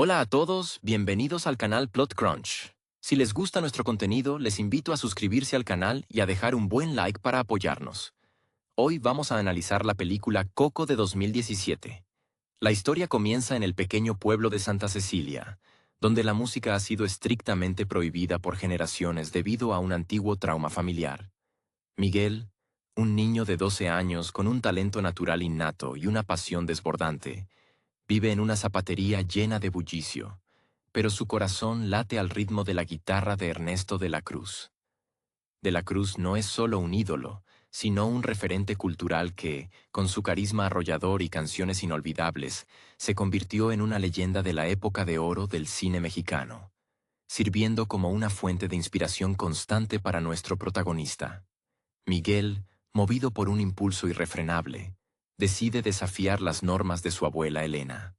Hola a todos, bienvenidos al canal Plot Crunch. Si les gusta nuestro contenido, les invito a suscribirse al canal y a dejar un buen like para apoyarnos. Hoy vamos a analizar la película Coco de 2017. La historia comienza en el pequeño pueblo de Santa Cecilia, donde la música ha sido estrictamente prohibida por generaciones debido a un antiguo trauma familiar. Miguel, un niño de 12 años con un talento natural innato y una pasión desbordante, vive en una zapatería llena de bullicio, pero su corazón late al ritmo de la guitarra de Ernesto de la Cruz. De la Cruz no es solo un ídolo, sino un referente cultural que, con su carisma arrollador y canciones inolvidables, se convirtió en una leyenda de la época de oro del cine mexicano, sirviendo como una fuente de inspiración constante para nuestro protagonista. Miguel, movido por un impulso irrefrenable, decide desafiar las normas de su abuela Elena.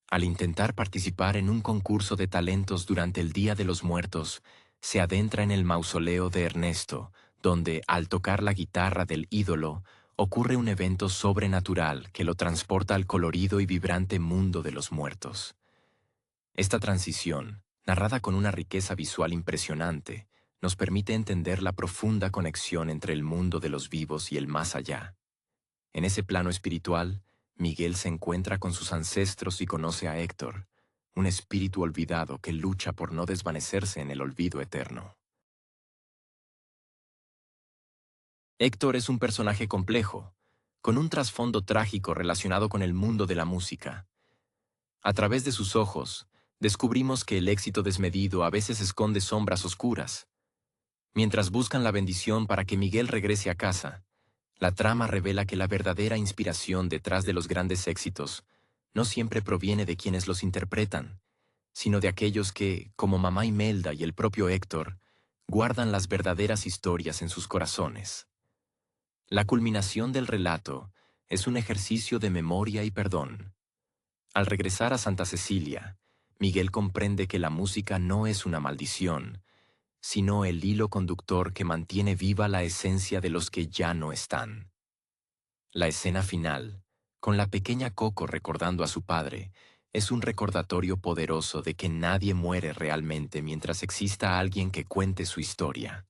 Al intentar participar en un concurso de talentos durante el Día de los Muertos, se adentra en el mausoleo de Ernesto, donde, al tocar la guitarra del ídolo, ocurre un evento sobrenatural que lo transporta al colorido y vibrante mundo de los muertos. Esta transición, narrada con una riqueza visual impresionante, nos permite entender la profunda conexión entre el mundo de los vivos y el más allá. En ese plano espiritual, Miguel se encuentra con sus ancestros y conoce a Héctor, un espíritu olvidado que lucha por no desvanecerse en el olvido eterno. Héctor es un personaje complejo, con un trasfondo trágico relacionado con el mundo de la música. A través de sus ojos, descubrimos que el éxito desmedido a veces esconde sombras oscuras. Mientras buscan la bendición para que Miguel regrese a casa, la trama revela que la verdadera inspiración detrás de los grandes éxitos no siempre proviene de quienes los interpretan, sino de aquellos que, como Mamá Imelda y el propio Héctor, guardan las verdaderas historias en sus corazones. La culminación del relato es un ejercicio de memoria y perdón. Al regresar a Santa Cecilia, Miguel comprende que la música no es una maldición, sino el hilo conductor que mantiene viva la esencia de los que ya no están. La escena final, con la pequeña Coco recordando a su padre, es un recordatorio poderoso de que nadie muere realmente mientras exista alguien que cuente su historia.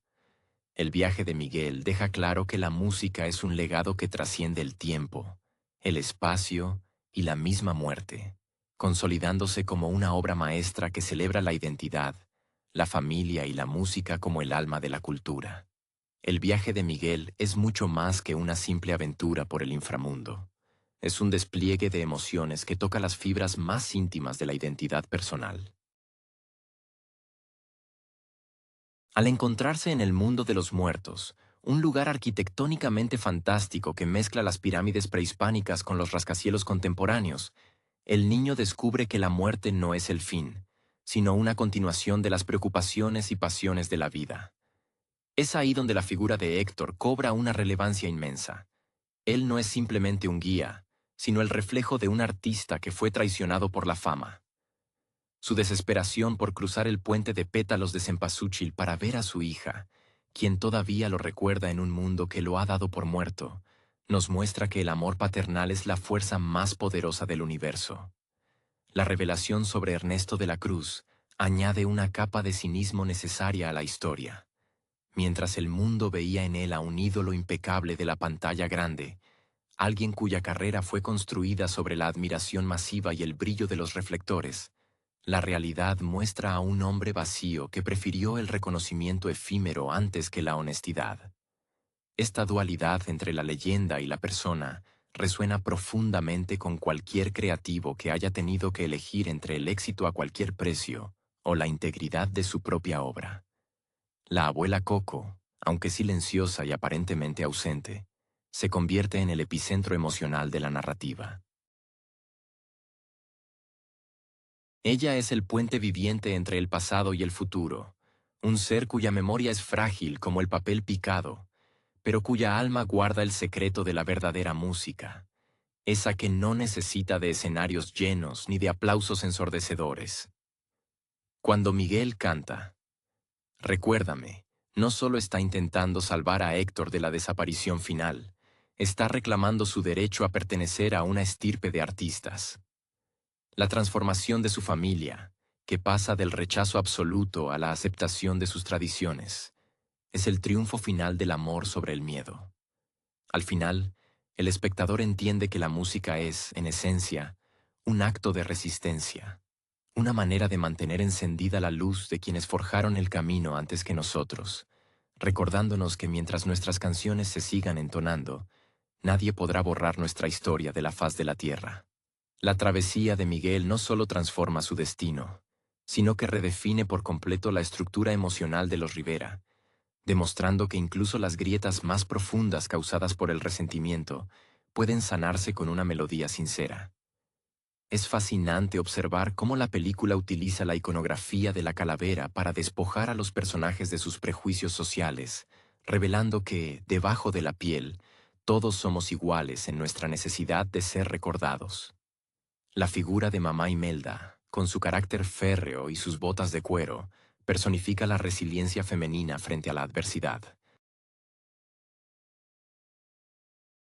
El viaje de Miguel deja claro que la música es un legado que trasciende el tiempo, el espacio y la misma muerte, consolidándose como una obra maestra que celebra la identidad, la familia y la música como el alma de la cultura. El viaje de Miguel es mucho más que una simple aventura por el inframundo. Es un despliegue de emociones que toca las fibras más íntimas de la identidad personal. Al encontrarse en el mundo de los muertos, un lugar arquitectónicamente fantástico que mezcla las pirámides prehispánicas con los rascacielos contemporáneos, el niño descubre que la muerte no es el fin, sino una continuación de las preocupaciones y pasiones de la vida. Es ahí donde la figura de Héctor cobra una relevancia inmensa. Él no es simplemente un guía, sino el reflejo de un artista que fue traicionado por la fama. Su desesperación por cruzar el puente de pétalos de cempasúchil para ver a su hija, quien todavía lo recuerda en un mundo que lo ha dado por muerto, nos muestra que el amor paternal es la fuerza más poderosa del universo. La revelación sobre Ernesto de la Cruz añade una capa de cinismo necesaria a la historia. Mientras el mundo veía en él a un ídolo impecable de la pantalla grande, alguien cuya carrera fue construida sobre la admiración masiva y el brillo de los reflectores, la realidad muestra a un hombre vacío que prefirió el reconocimiento efímero antes que la honestidad. Esta dualidad entre la leyenda y la persona resuena profundamente con cualquier creativo que haya tenido que elegir entre el éxito a cualquier precio o la integridad de su propia obra. La abuela Coco, aunque silenciosa y aparentemente ausente, se convierte en el epicentro emocional de la narrativa. Ella es el puente viviente entre el pasado y el futuro, un ser cuya memoria es frágil como el papel picado, pero cuya alma guarda el secreto de la verdadera música, esa que no necesita de escenarios llenos ni de aplausos ensordecedores. Cuando Miguel canta, Recuérdame, no solo está intentando salvar a Héctor de la desaparición final, está reclamando su derecho a pertenecer a una estirpe de artistas. La transformación de su familia, que pasa del rechazo absoluto a la aceptación de sus tradiciones, es el triunfo final del amor sobre el miedo. Al final, el espectador entiende que la música es, en esencia, un acto de resistencia, una manera de mantener encendida la luz de quienes forjaron el camino antes que nosotros, recordándonos que mientras nuestras canciones se sigan entonando, nadie podrá borrar nuestra historia de la faz de la tierra. La travesía de Miguel no solo transforma su destino, sino que redefine por completo la estructura emocional de los Rivera, demostrando que incluso las grietas más profundas causadas por el resentimiento pueden sanarse con una melodía sincera. Es fascinante observar cómo la película utiliza la iconografía de la calavera para despojar a los personajes de sus prejuicios sociales, revelando que, debajo de la piel, todos somos iguales en nuestra necesidad de ser recordados. La figura de Mamá Imelda, con su carácter férreo y sus botas de cuero, personifica la resiliencia femenina frente a la adversidad.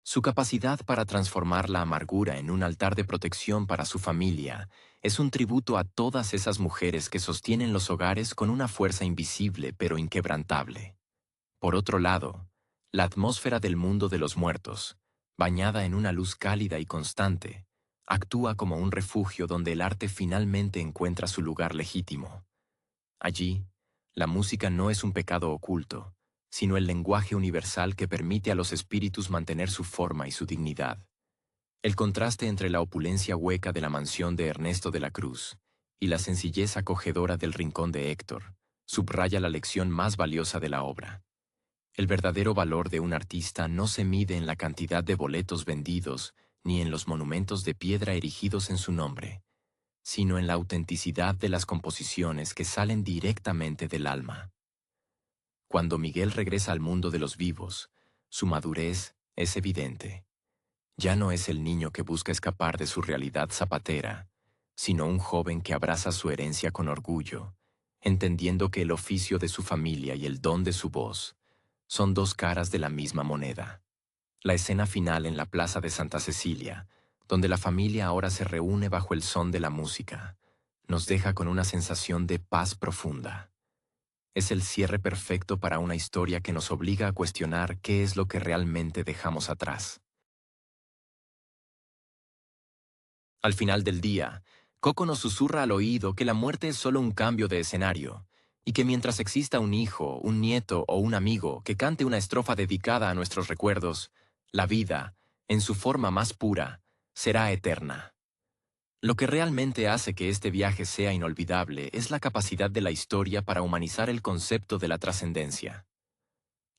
Su capacidad para transformar la amargura en un altar de protección para su familia es un tributo a todas esas mujeres que sostienen los hogares con una fuerza invisible pero inquebrantable. Por otro lado, la atmósfera del mundo de los muertos, bañada en una luz cálida y constante, actúa como un refugio donde el arte finalmente encuentra su lugar legítimo. Allí, la música no es un pecado oculto, sino el lenguaje universal que permite a los espíritus mantener su forma y su dignidad. El contraste entre la opulencia hueca de la mansión de Ernesto de la Cruz y la sencillez acogedora del rincón de Héctor subraya la lección más valiosa de la obra. El verdadero valor de un artista no se mide en la cantidad de boletos vendidos ni en los monumentos de piedra erigidos en su nombre, sino en la autenticidad de las composiciones que salen directamente del alma. Cuando Miguel regresa al mundo de los vivos, su madurez es evidente. Ya no es el niño que busca escapar de su realidad zapatera, sino un joven que abraza su herencia con orgullo, entendiendo que el oficio de su familia y el don de su voz son dos caras de la misma moneda. La escena final en la plaza de Santa Cecilia, donde la familia ahora se reúne bajo el son de la música, nos deja con una sensación de paz profunda. Es el cierre perfecto para una historia que nos obliga a cuestionar qué es lo que realmente dejamos atrás. Al final del día, Coco nos susurra al oído que la muerte es solo un cambio de escenario, y que mientras exista un hijo, un nieto o un amigo que cante una estrofa dedicada a nuestros recuerdos, la vida, en su forma más pura, será eterna. Lo que realmente hace que este viaje sea inolvidable es la capacidad de la historia para humanizar el concepto de la trascendencia.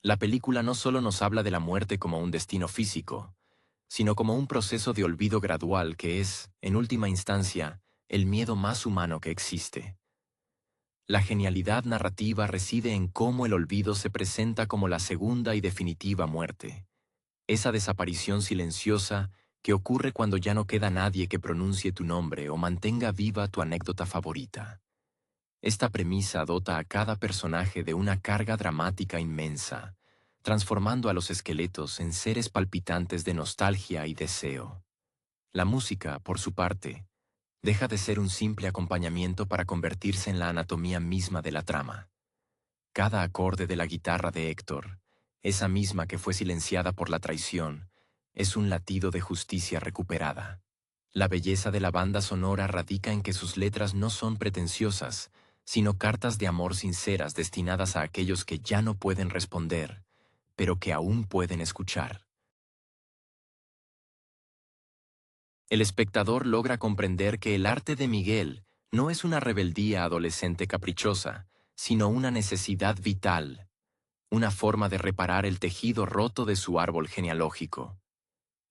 La película no solo nos habla de la muerte como un destino físico, sino como un proceso de olvido gradual que es, en última instancia, el miedo más humano que existe. La genialidad narrativa reside en cómo el olvido se presenta como la segunda y definitiva muerte, esa desaparición silenciosa que ocurre cuando ya no queda nadie que pronuncie tu nombre o mantenga viva tu anécdota favorita. Esta premisa dota a cada personaje de una carga dramática inmensa, transformando a los esqueletos en seres palpitantes de nostalgia y deseo. La música, por su parte, deja de ser un simple acompañamiento para convertirse en la anatomía misma de la trama. Cada acorde de la guitarra de Héctor, esa misma que fue silenciada por la traición, es un latido de justicia recuperada. La belleza de la banda sonora radica en que sus letras no son pretenciosas, sino cartas de amor sinceras destinadas a aquellos que ya no pueden responder, pero que aún pueden escuchar. El espectador logra comprender que el arte de Miguel no es una rebeldía adolescente caprichosa, sino una necesidad vital, una forma de reparar el tejido roto de su árbol genealógico.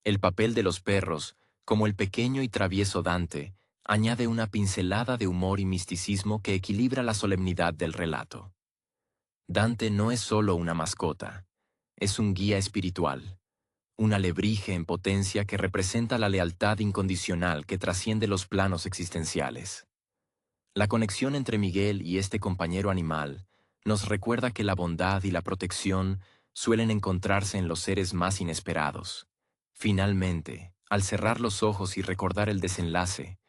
El papel de los perros, como el pequeño y travieso Dante, añade una pincelada de humor y misticismo que equilibra la solemnidad del relato. Dante no es solo una mascota, es un guía espiritual, un alebrije en potencia que representa la lealtad incondicional que trasciende los planos existenciales. La conexión entre Miguel y este compañero animal nos recuerda que la bondad y la protección suelen encontrarse en los seres más inesperados. Finalmente, al cerrar los ojos y recordar el desenlace,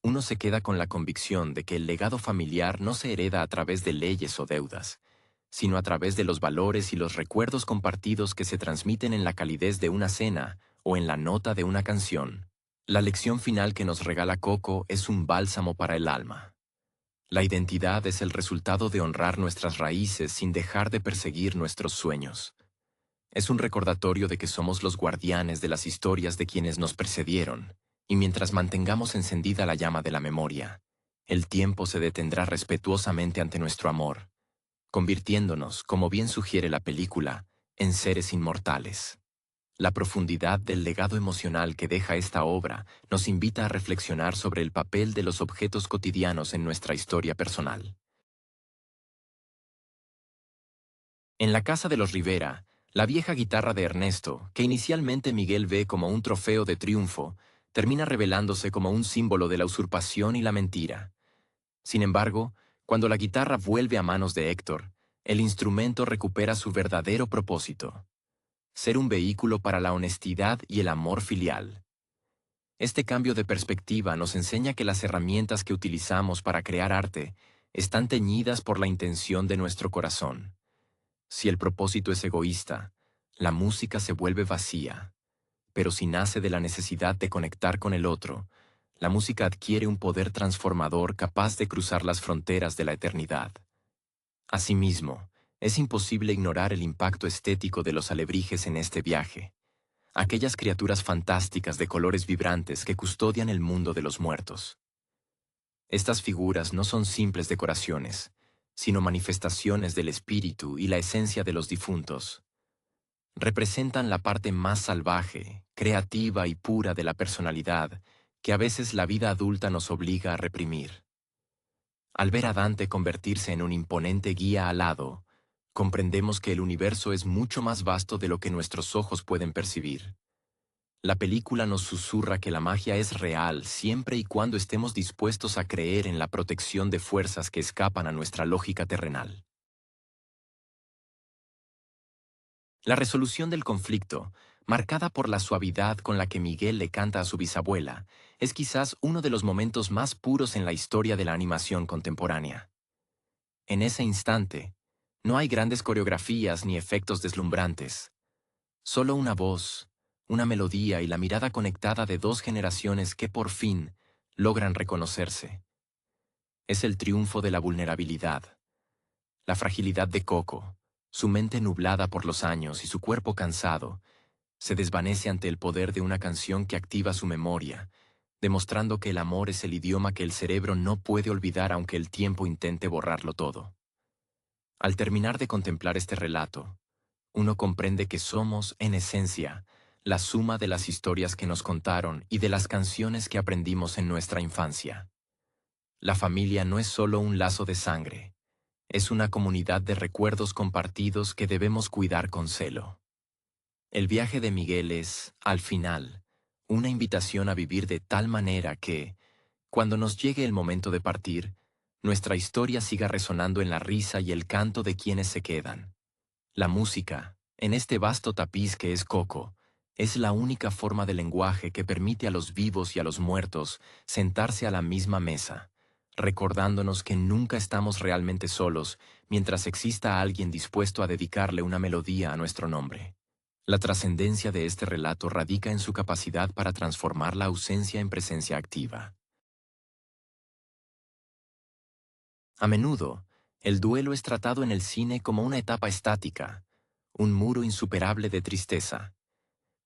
uno se queda con la convicción de que el legado familiar no se hereda a través de leyes o deudas, sino a través de los valores y los recuerdos compartidos que se transmiten en la calidez de una cena o en la nota de una canción. La lección final que nos regala Coco es un bálsamo para el alma. La identidad es el resultado de honrar nuestras raíces sin dejar de perseguir nuestros sueños. Es un recordatorio de que somos los guardianes de las historias de quienes nos precedieron, y mientras mantengamos encendida la llama de la memoria, el tiempo se detendrá respetuosamente ante nuestro amor, convirtiéndonos, como bien sugiere la película, en seres inmortales. La profundidad del legado emocional que deja esta obra nos invita a reflexionar sobre el papel de los objetos cotidianos en nuestra historia personal. En la casa de los Rivera, la vieja guitarra de Ernesto, que inicialmente Miguel ve como un trofeo de triunfo, termina revelándose como un símbolo de la usurpación y la mentira. Sin embargo, cuando la guitarra vuelve a manos de Héctor, el instrumento recupera su verdadero propósito: ser un vehículo para la honestidad y el amor filial. Este cambio de perspectiva nos enseña que las herramientas que utilizamos para crear arte están teñidas por la intención de nuestro corazón. Si el propósito es egoísta, la música se vuelve vacía, pero si nace de la necesidad de conectar con el otro, la música adquiere un poder transformador capaz de cruzar las fronteras de la eternidad. Asimismo, es imposible ignorar el impacto estético de los alebrijes en este viaje, aquellas criaturas fantásticas de colores vibrantes que custodian el mundo de los muertos. Estas figuras no son simples decoraciones, sino manifestaciones del espíritu y la esencia de los difuntos. Representan la parte más salvaje, creativa y pura de la personalidad que a veces la vida adulta nos obliga a reprimir. Al ver a Dante convertirse en un imponente guía alado, comprendemos que el universo es mucho más vasto de lo que nuestros ojos pueden percibir. La película nos susurra que la magia es real siempre y cuando estemos dispuestos a creer en la protección de fuerzas que escapan a nuestra lógica terrenal. La resolución del conflicto, marcada por la suavidad con la que Miguel le canta a su bisabuela, es quizás uno de los momentos más puros en la historia de la animación contemporánea. En ese instante, no hay grandes coreografías ni efectos deslumbrantes, solo una voz, una melodía y la mirada conectada de dos generaciones que por fin logran reconocerse. Es el triunfo de la vulnerabilidad, la fragilidad de Coco, su mente nublada por los años y su cuerpo cansado, se desvanece ante el poder de una canción que activa su memoria, demostrando que el amor es el idioma que el cerebro no puede olvidar aunque el tiempo intente borrarlo todo. Al terminar de contemplar este relato, uno comprende que somos, en esencia, la suma de las historias que nos contaron y de las canciones que aprendimos en nuestra infancia. La familia no es solo un lazo de sangre, es una comunidad de recuerdos compartidos que debemos cuidar con celo. El viaje de Miguel es, al final, una invitación a vivir de tal manera que, cuando nos llegue el momento de partir, nuestra historia siga resonando en la risa y el canto de quienes se quedan. La música, en este vasto tapiz que es Coco, es la única forma de lenguaje que permite a los vivos y a los muertos sentarse a la misma mesa, recordándonos que nunca estamos realmente solos mientras exista alguien dispuesto a dedicarle una melodía a nuestro nombre. La trascendencia de este relato radica en su capacidad para transformar la ausencia en presencia activa. A menudo, el duelo es tratado en el cine como una etapa estática, un muro insuperable de tristeza.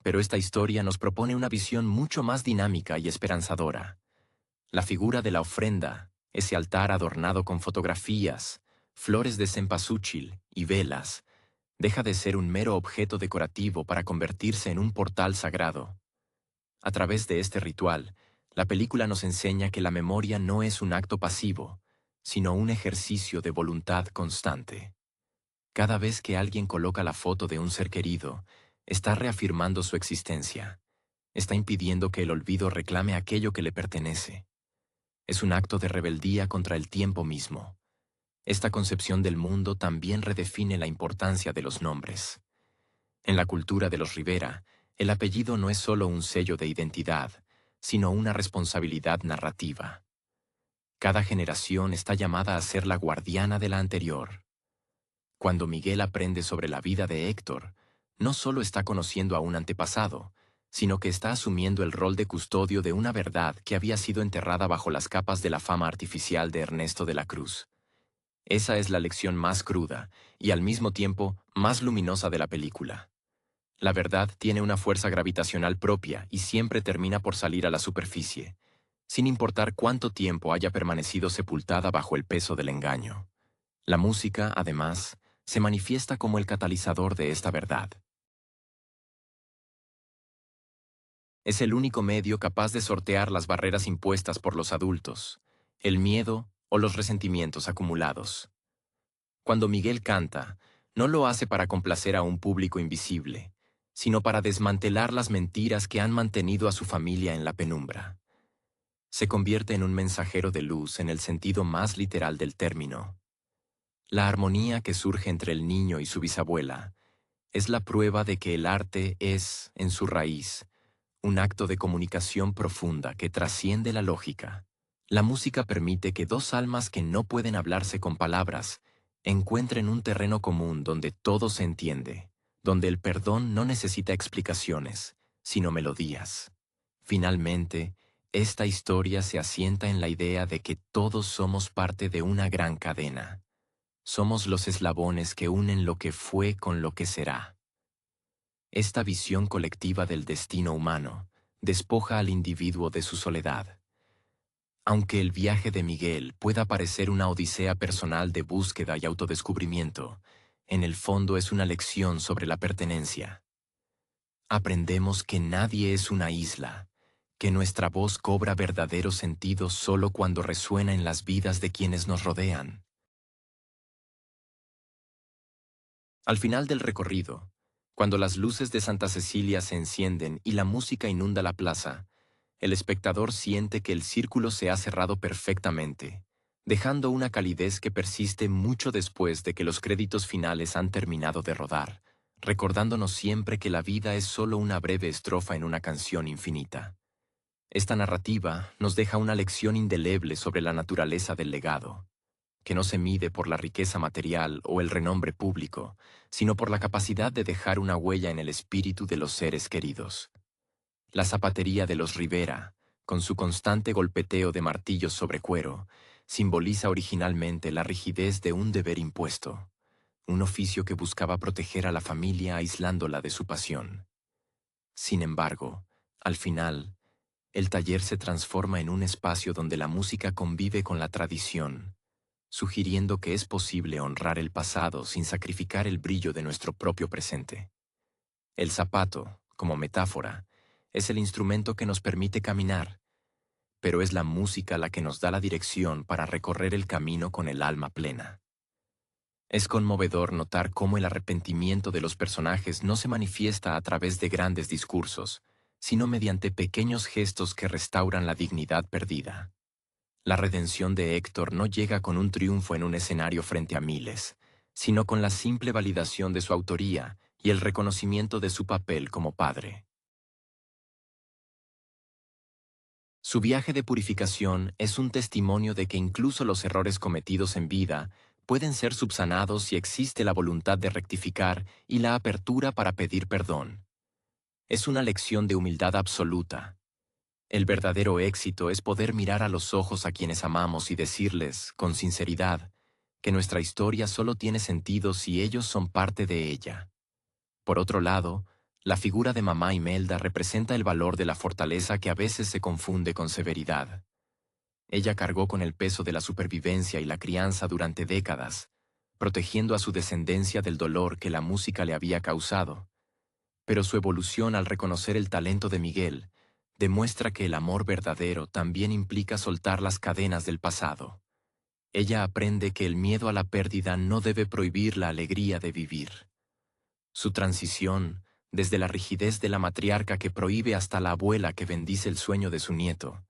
Pero esta historia nos propone una visión mucho más dinámica y esperanzadora. La figura de la ofrenda, ese altar adornado con fotografías, flores de cempasúchil y velas, deja de ser un mero objeto decorativo para convertirse en un portal sagrado. A través de este ritual, la película nos enseña que la memoria no es un acto pasivo, sino un ejercicio de voluntad constante. Cada vez que alguien coloca la foto de un ser querido, está reafirmando su existencia. Está impidiendo que el olvido reclame aquello que le pertenece. Es un acto de rebeldía contra el tiempo mismo. Esta concepción del mundo también redefine la importancia de los nombres. En la cultura de los Rivera, el apellido no es solo un sello de identidad, sino una responsabilidad narrativa. Cada generación está llamada a ser la guardiana de la anterior. Cuando Miguel aprende sobre la vida de Héctor, no solo está conociendo a un antepasado, sino que está asumiendo el rol de custodio de una verdad que había sido enterrada bajo las capas de la fama artificial de Ernesto de la Cruz. Esa es la lección más cruda y al mismo tiempo más luminosa de la película. La verdad tiene una fuerza gravitacional propia y siempre termina por salir a la superficie, sin importar cuánto tiempo haya permanecido sepultada bajo el peso del engaño. La música, además, se manifiesta como el catalizador de esta verdad. Es el único medio capaz de sortear las barreras impuestas por los adultos, el miedo o los resentimientos acumulados. Cuando Miguel canta, no lo hace para complacer a un público invisible, sino para desmantelar las mentiras que han mantenido a su familia en la penumbra. Se convierte en un mensajero de luz en el sentido más literal del término. La armonía que surge entre el niño y su bisabuela es la prueba de que el arte es, en su raíz, un acto de comunicación profunda que trasciende la lógica. La música permite que dos almas que no pueden hablarse con palabras encuentren un terreno común donde todo se entiende, donde el perdón no necesita explicaciones, sino melodías. Finalmente, esta historia se asienta en la idea de que todos somos parte de una gran cadena. Somos los eslabones que unen lo que fue con lo que será. Esta visión colectiva del destino humano despoja al individuo de su soledad. Aunque el viaje de Miguel pueda parecer una odisea personal de búsqueda y autodescubrimiento, en el fondo es una lección sobre la pertenencia. Aprendemos que nadie es una isla, que nuestra voz cobra verdadero sentido solo cuando resuena en las vidas de quienes nos rodean. Al final del recorrido, cuando las luces de Santa Cecilia se encienden y la música inunda la plaza, el espectador siente que el círculo se ha cerrado perfectamente, dejando una calidez que persiste mucho después de que los créditos finales han terminado de rodar, recordándonos siempre que la vida es solo una breve estrofa en una canción infinita. Esta narrativa nos deja una lección indeleble sobre la naturaleza del legado, que no se mide por la riqueza material o el renombre público, sino por la capacidad de dejar una huella en el espíritu de los seres queridos. La zapatería de los Rivera, con su constante golpeteo de martillos sobre cuero, simboliza originalmente la rigidez de un deber impuesto, un oficio que buscaba proteger a la familia aislándola de su pasión. Sin embargo, al final, el taller se transforma en un espacio donde la música convive con la tradición, sugiriendo que es posible honrar el pasado sin sacrificar el brillo de nuestro propio presente. El zapato, como metáfora, es el instrumento que nos permite caminar, pero es la música la que nos da la dirección para recorrer el camino con el alma plena. Es conmovedor notar cómo el arrepentimiento de los personajes no se manifiesta a través de grandes discursos, sino mediante pequeños gestos que restauran la dignidad perdida. La redención de Héctor no llega con un triunfo en un escenario frente a miles, sino con la simple validación de su autoría y el reconocimiento de su papel como padre. Su viaje de purificación es un testimonio de que incluso los errores cometidos en vida pueden ser subsanados si existe la voluntad de rectificar y la apertura para pedir perdón. Es una lección de humildad absoluta. El verdadero éxito es poder mirar a los ojos a quienes amamos y decirles, con sinceridad, que nuestra historia solo tiene sentido si ellos son parte de ella. Por otro lado, la figura de Mamá Imelda representa el valor de la fortaleza que a veces se confunde con severidad. Ella cargó con el peso de la supervivencia y la crianza durante décadas, protegiendo a su descendencia del dolor que la música le había causado. Pero su evolución al reconocer el talento de Miguel demuestra que el amor verdadero también implica soltar las cadenas del pasado. Ella aprende que el miedo a la pérdida no debe prohibir la alegría de vivir. Su transición, desde la rigidez de la matriarca que prohíbe hasta la abuela que bendice el sueño de su nieto,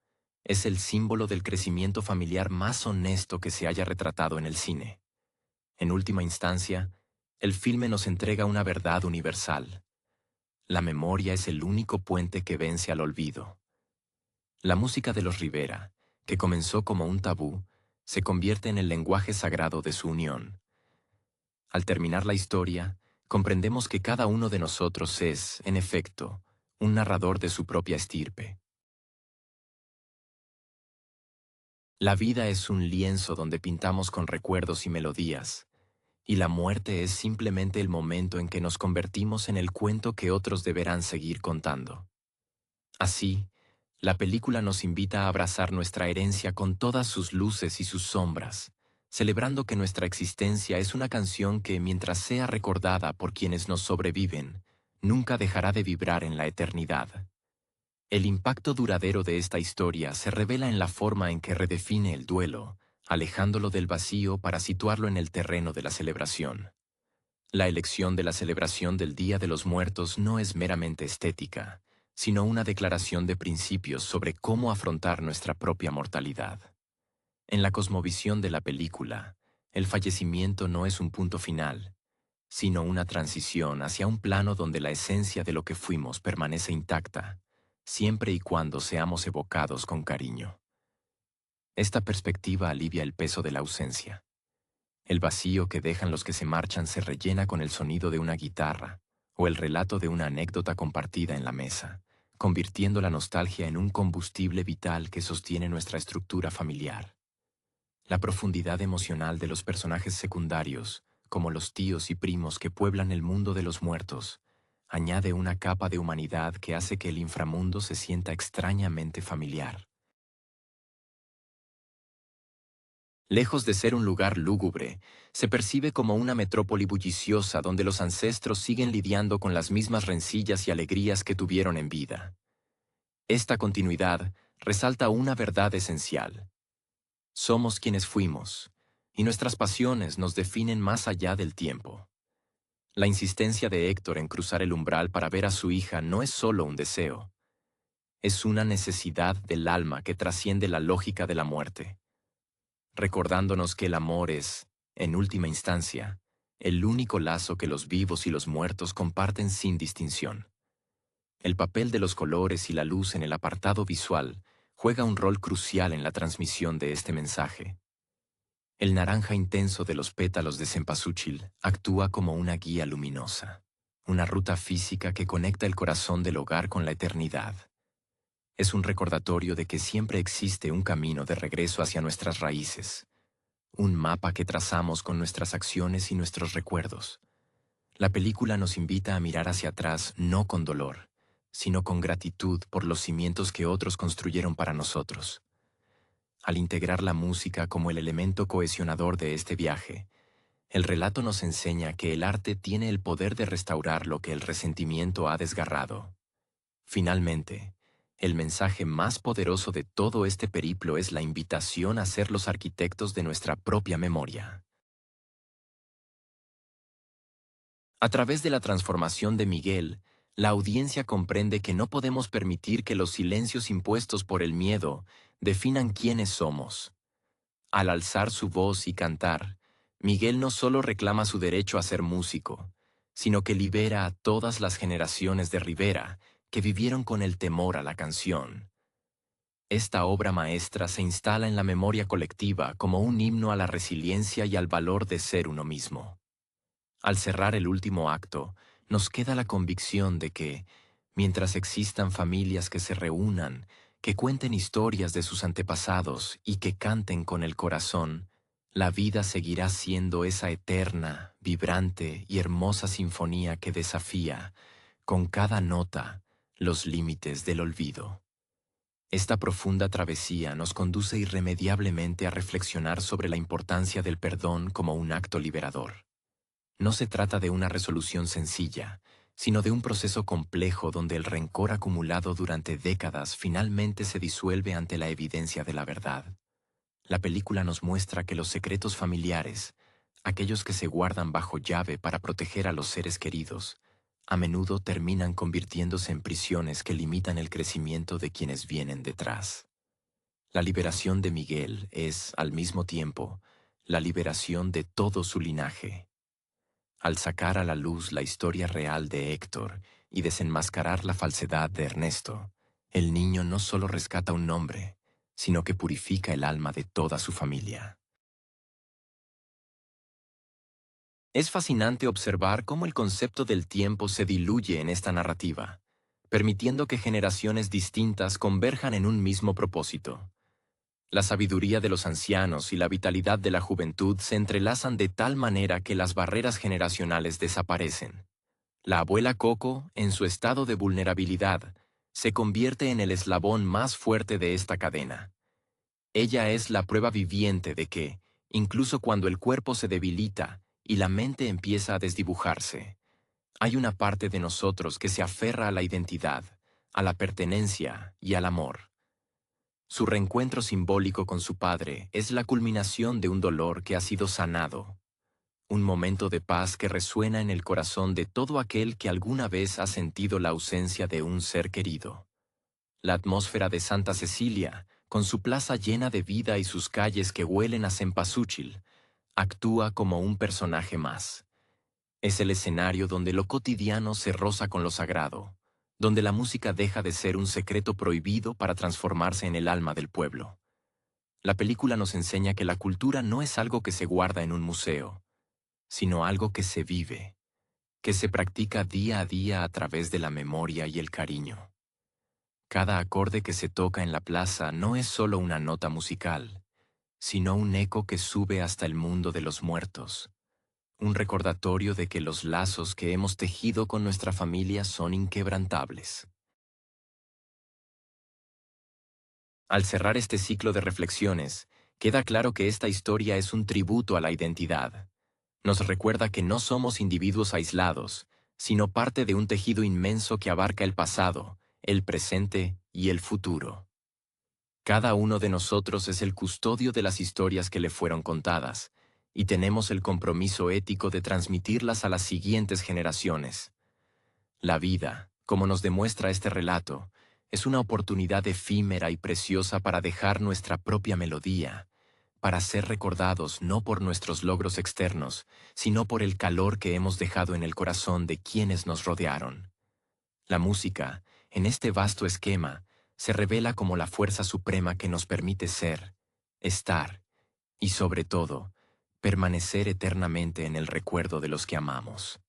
es el símbolo del crecimiento familiar más honesto que se haya retratado en el cine. En última instancia, el filme nos entrega una verdad universal. La memoria es el único puente que vence al olvido. La música de los Rivera, que comenzó como un tabú, se convierte en el lenguaje sagrado de su unión. Al terminar la historia, comprendemos que cada uno de nosotros es, en efecto, un narrador de su propia estirpe. La vida es un lienzo donde pintamos con recuerdos y melodías, y la muerte es simplemente el momento en que nos convertimos en el cuento que otros deberán seguir contando. Así, la película nos invita a abrazar nuestra herencia con todas sus luces y sus sombras, celebrando que nuestra existencia es una canción que, mientras sea recordada por quienes nos sobreviven, nunca dejará de vibrar en la eternidad. El impacto duradero de esta historia se revela en la forma en que redefine el duelo, alejándolo del vacío para situarlo en el terreno de la celebración. La elección de la celebración del Día de los Muertos no es meramente estética, sino una declaración de principios sobre cómo afrontar nuestra propia mortalidad. En la cosmovisión de la película, el fallecimiento no es un punto final, sino una transición hacia un plano donde la esencia de lo que fuimos permanece intacta, siempre y cuando seamos evocados con cariño. Esta perspectiva alivia el peso de la ausencia. El vacío que dejan los que se marchan se rellena con el sonido de una guitarra o el relato de una anécdota compartida en la mesa, convirtiendo la nostalgia en un combustible vital que sostiene nuestra estructura familiar. La profundidad emocional de los personajes secundarios, como los tíos y primos que pueblan el mundo de los muertos, añade una capa de humanidad que hace que el inframundo se sienta extrañamente familiar. Lejos de ser un lugar lúgubre, se percibe como una metrópoli bulliciosa donde los ancestros siguen lidiando con las mismas rencillas y alegrías que tuvieron en vida. Esta continuidad resalta una verdad esencial. Somos quienes fuimos, y nuestras pasiones nos definen más allá del tiempo. La insistencia de Héctor en cruzar el umbral para ver a su hija no es solo un deseo, es una necesidad del alma que trasciende la lógica de la muerte, recordándonos que el amor es, en última instancia, el único lazo que los vivos y los muertos comparten sin distinción. El papel de los colores y la luz en el apartado visual juega un rol crucial en la transmisión de este mensaje. El naranja intenso de los pétalos de cempasúchil actúa como una guía luminosa, una ruta física que conecta el corazón del hogar con la eternidad. Es un recordatorio de que siempre existe un camino de regreso hacia nuestras raíces, un mapa que trazamos con nuestras acciones y nuestros recuerdos. La película nos invita a mirar hacia atrás no con dolor, sino con gratitud por los cimientos que otros construyeron para nosotros. Al integrar la música como el elemento cohesionador de este viaje, el relato nos enseña que el arte tiene el poder de restaurar lo que el resentimiento ha desgarrado. Finalmente, el mensaje más poderoso de todo este periplo es la invitación a ser los arquitectos de nuestra propia memoria. A través de la transformación de Miguel, la audiencia comprende que no podemos permitir que los silencios impuestos por el miedo definan quiénes somos. Al alzar su voz y cantar, Miguel no solo reclama su derecho a ser músico, sino que libera a todas las generaciones de Rivera que vivieron con el temor a la canción. Esta obra maestra se instala en la memoria colectiva como un himno a la resiliencia y al valor de ser uno mismo. Al cerrar el último acto, nos queda la convicción de que, mientras existan familias que se reúnan, que cuenten historias de sus antepasados y que canten con el corazón, la vida seguirá siendo esa eterna, vibrante y hermosa sinfonía que desafía, con cada nota, los límites del olvido. Esta profunda travesía nos conduce irremediablemente a reflexionar sobre la importancia del perdón como un acto liberador. No se trata de una resolución sencilla, sino de un proceso complejo donde el rencor acumulado durante décadas finalmente se disuelve ante la evidencia de la verdad. La película nos muestra que los secretos familiares, aquellos que se guardan bajo llave para proteger a los seres queridos, a menudo terminan convirtiéndose en prisiones que limitan el crecimiento de quienes vienen detrás. La liberación de Miguel es, al mismo tiempo, la liberación de todo su linaje. Al sacar a la luz la historia real de Héctor y desenmascarar la falsedad de Ernesto, el niño no solo rescata un nombre, sino que purifica el alma de toda su familia. Es fascinante observar cómo el concepto del tiempo se diluye en esta narrativa, permitiendo que generaciones distintas converjan en un mismo propósito. La sabiduría de los ancianos y la vitalidad de la juventud se entrelazan de tal manera que las barreras generacionales desaparecen. La abuela Coco, en su estado de vulnerabilidad, se convierte en el eslabón más fuerte de esta cadena. Ella es la prueba viviente de que, incluso cuando el cuerpo se debilita y la mente empieza a desdibujarse, hay una parte de nosotros que se aferra a la identidad, a la pertenencia y al amor. Su reencuentro simbólico con su padre es la culminación de un dolor que ha sido sanado, un momento de paz que resuena en el corazón de todo aquel que alguna vez ha sentido la ausencia de un ser querido. La atmósfera de Santa Cecilia, con su plaza llena de vida y sus calles que huelen a cempasúchil, actúa como un personaje más. Es el escenario donde lo cotidiano se roza con lo sagrado, donde la música deja de ser un secreto prohibido para transformarse en el alma del pueblo. La película nos enseña que la cultura no es algo que se guarda en un museo, sino algo que se vive, que se practica día a día a través de la memoria y el cariño. Cada acorde que se toca en la plaza no es solo una nota musical, sino un eco que sube hasta el mundo de los muertos, un recordatorio de que los lazos que hemos tejido con nuestra familia son inquebrantables. Al cerrar este ciclo de reflexiones, queda claro que esta historia es un tributo a la identidad. Nos recuerda que no somos individuos aislados, sino parte de un tejido inmenso que abarca el pasado, el presente y el futuro. Cada uno de nosotros es el custodio de las historias que le fueron contadas, y tenemos el compromiso ético de transmitirlas a las siguientes generaciones. La vida, como nos demuestra este relato, es una oportunidad efímera y preciosa para dejar nuestra propia melodía, para ser recordados no por nuestros logros externos, sino por el calor que hemos dejado en el corazón de quienes nos rodearon. La música, en este vasto esquema, se revela como la fuerza suprema que nos permite ser, estar y, sobre todo, permanecer eternamente en el recuerdo de los que amamos.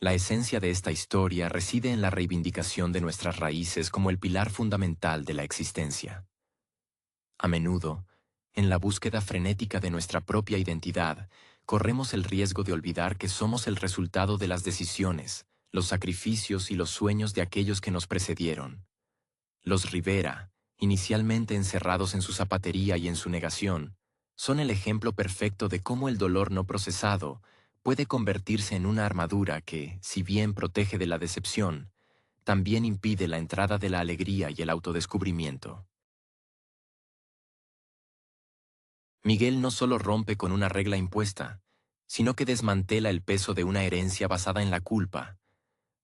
La esencia de esta historia reside en la reivindicación de nuestras raíces como el pilar fundamental de la existencia. A menudo, en la búsqueda frenética de nuestra propia identidad, corremos el riesgo de olvidar que somos el resultado de las decisiones, los sacrificios y los sueños de aquellos que nos precedieron. Los Rivera, inicialmente encerrados en su zapatería y en su negación, son el ejemplo perfecto de cómo el dolor no procesado puede convertirse en una armadura que, si bien protege de la decepción, también impide la entrada de la alegría y el autodescubrimiento. Miguel no solo rompe con una regla impuesta, sino que desmantela el peso de una herencia basada en la culpa,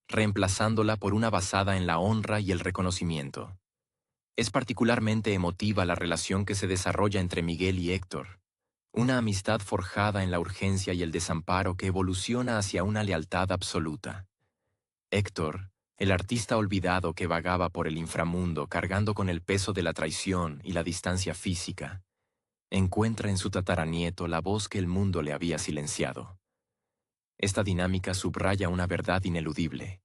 reemplazándola por una basada en la honra y el reconocimiento. Es particularmente emotiva la relación que se desarrolla entre Miguel y Héctor, una amistad forjada en la urgencia y el desamparo que evoluciona hacia una lealtad absoluta. Héctor, el artista olvidado que vagaba por el inframundo cargando con el peso de la traición y la distancia física, encuentra en su tataranieto la voz que el mundo le había silenciado. Esta dinámica subraya una verdad ineludible.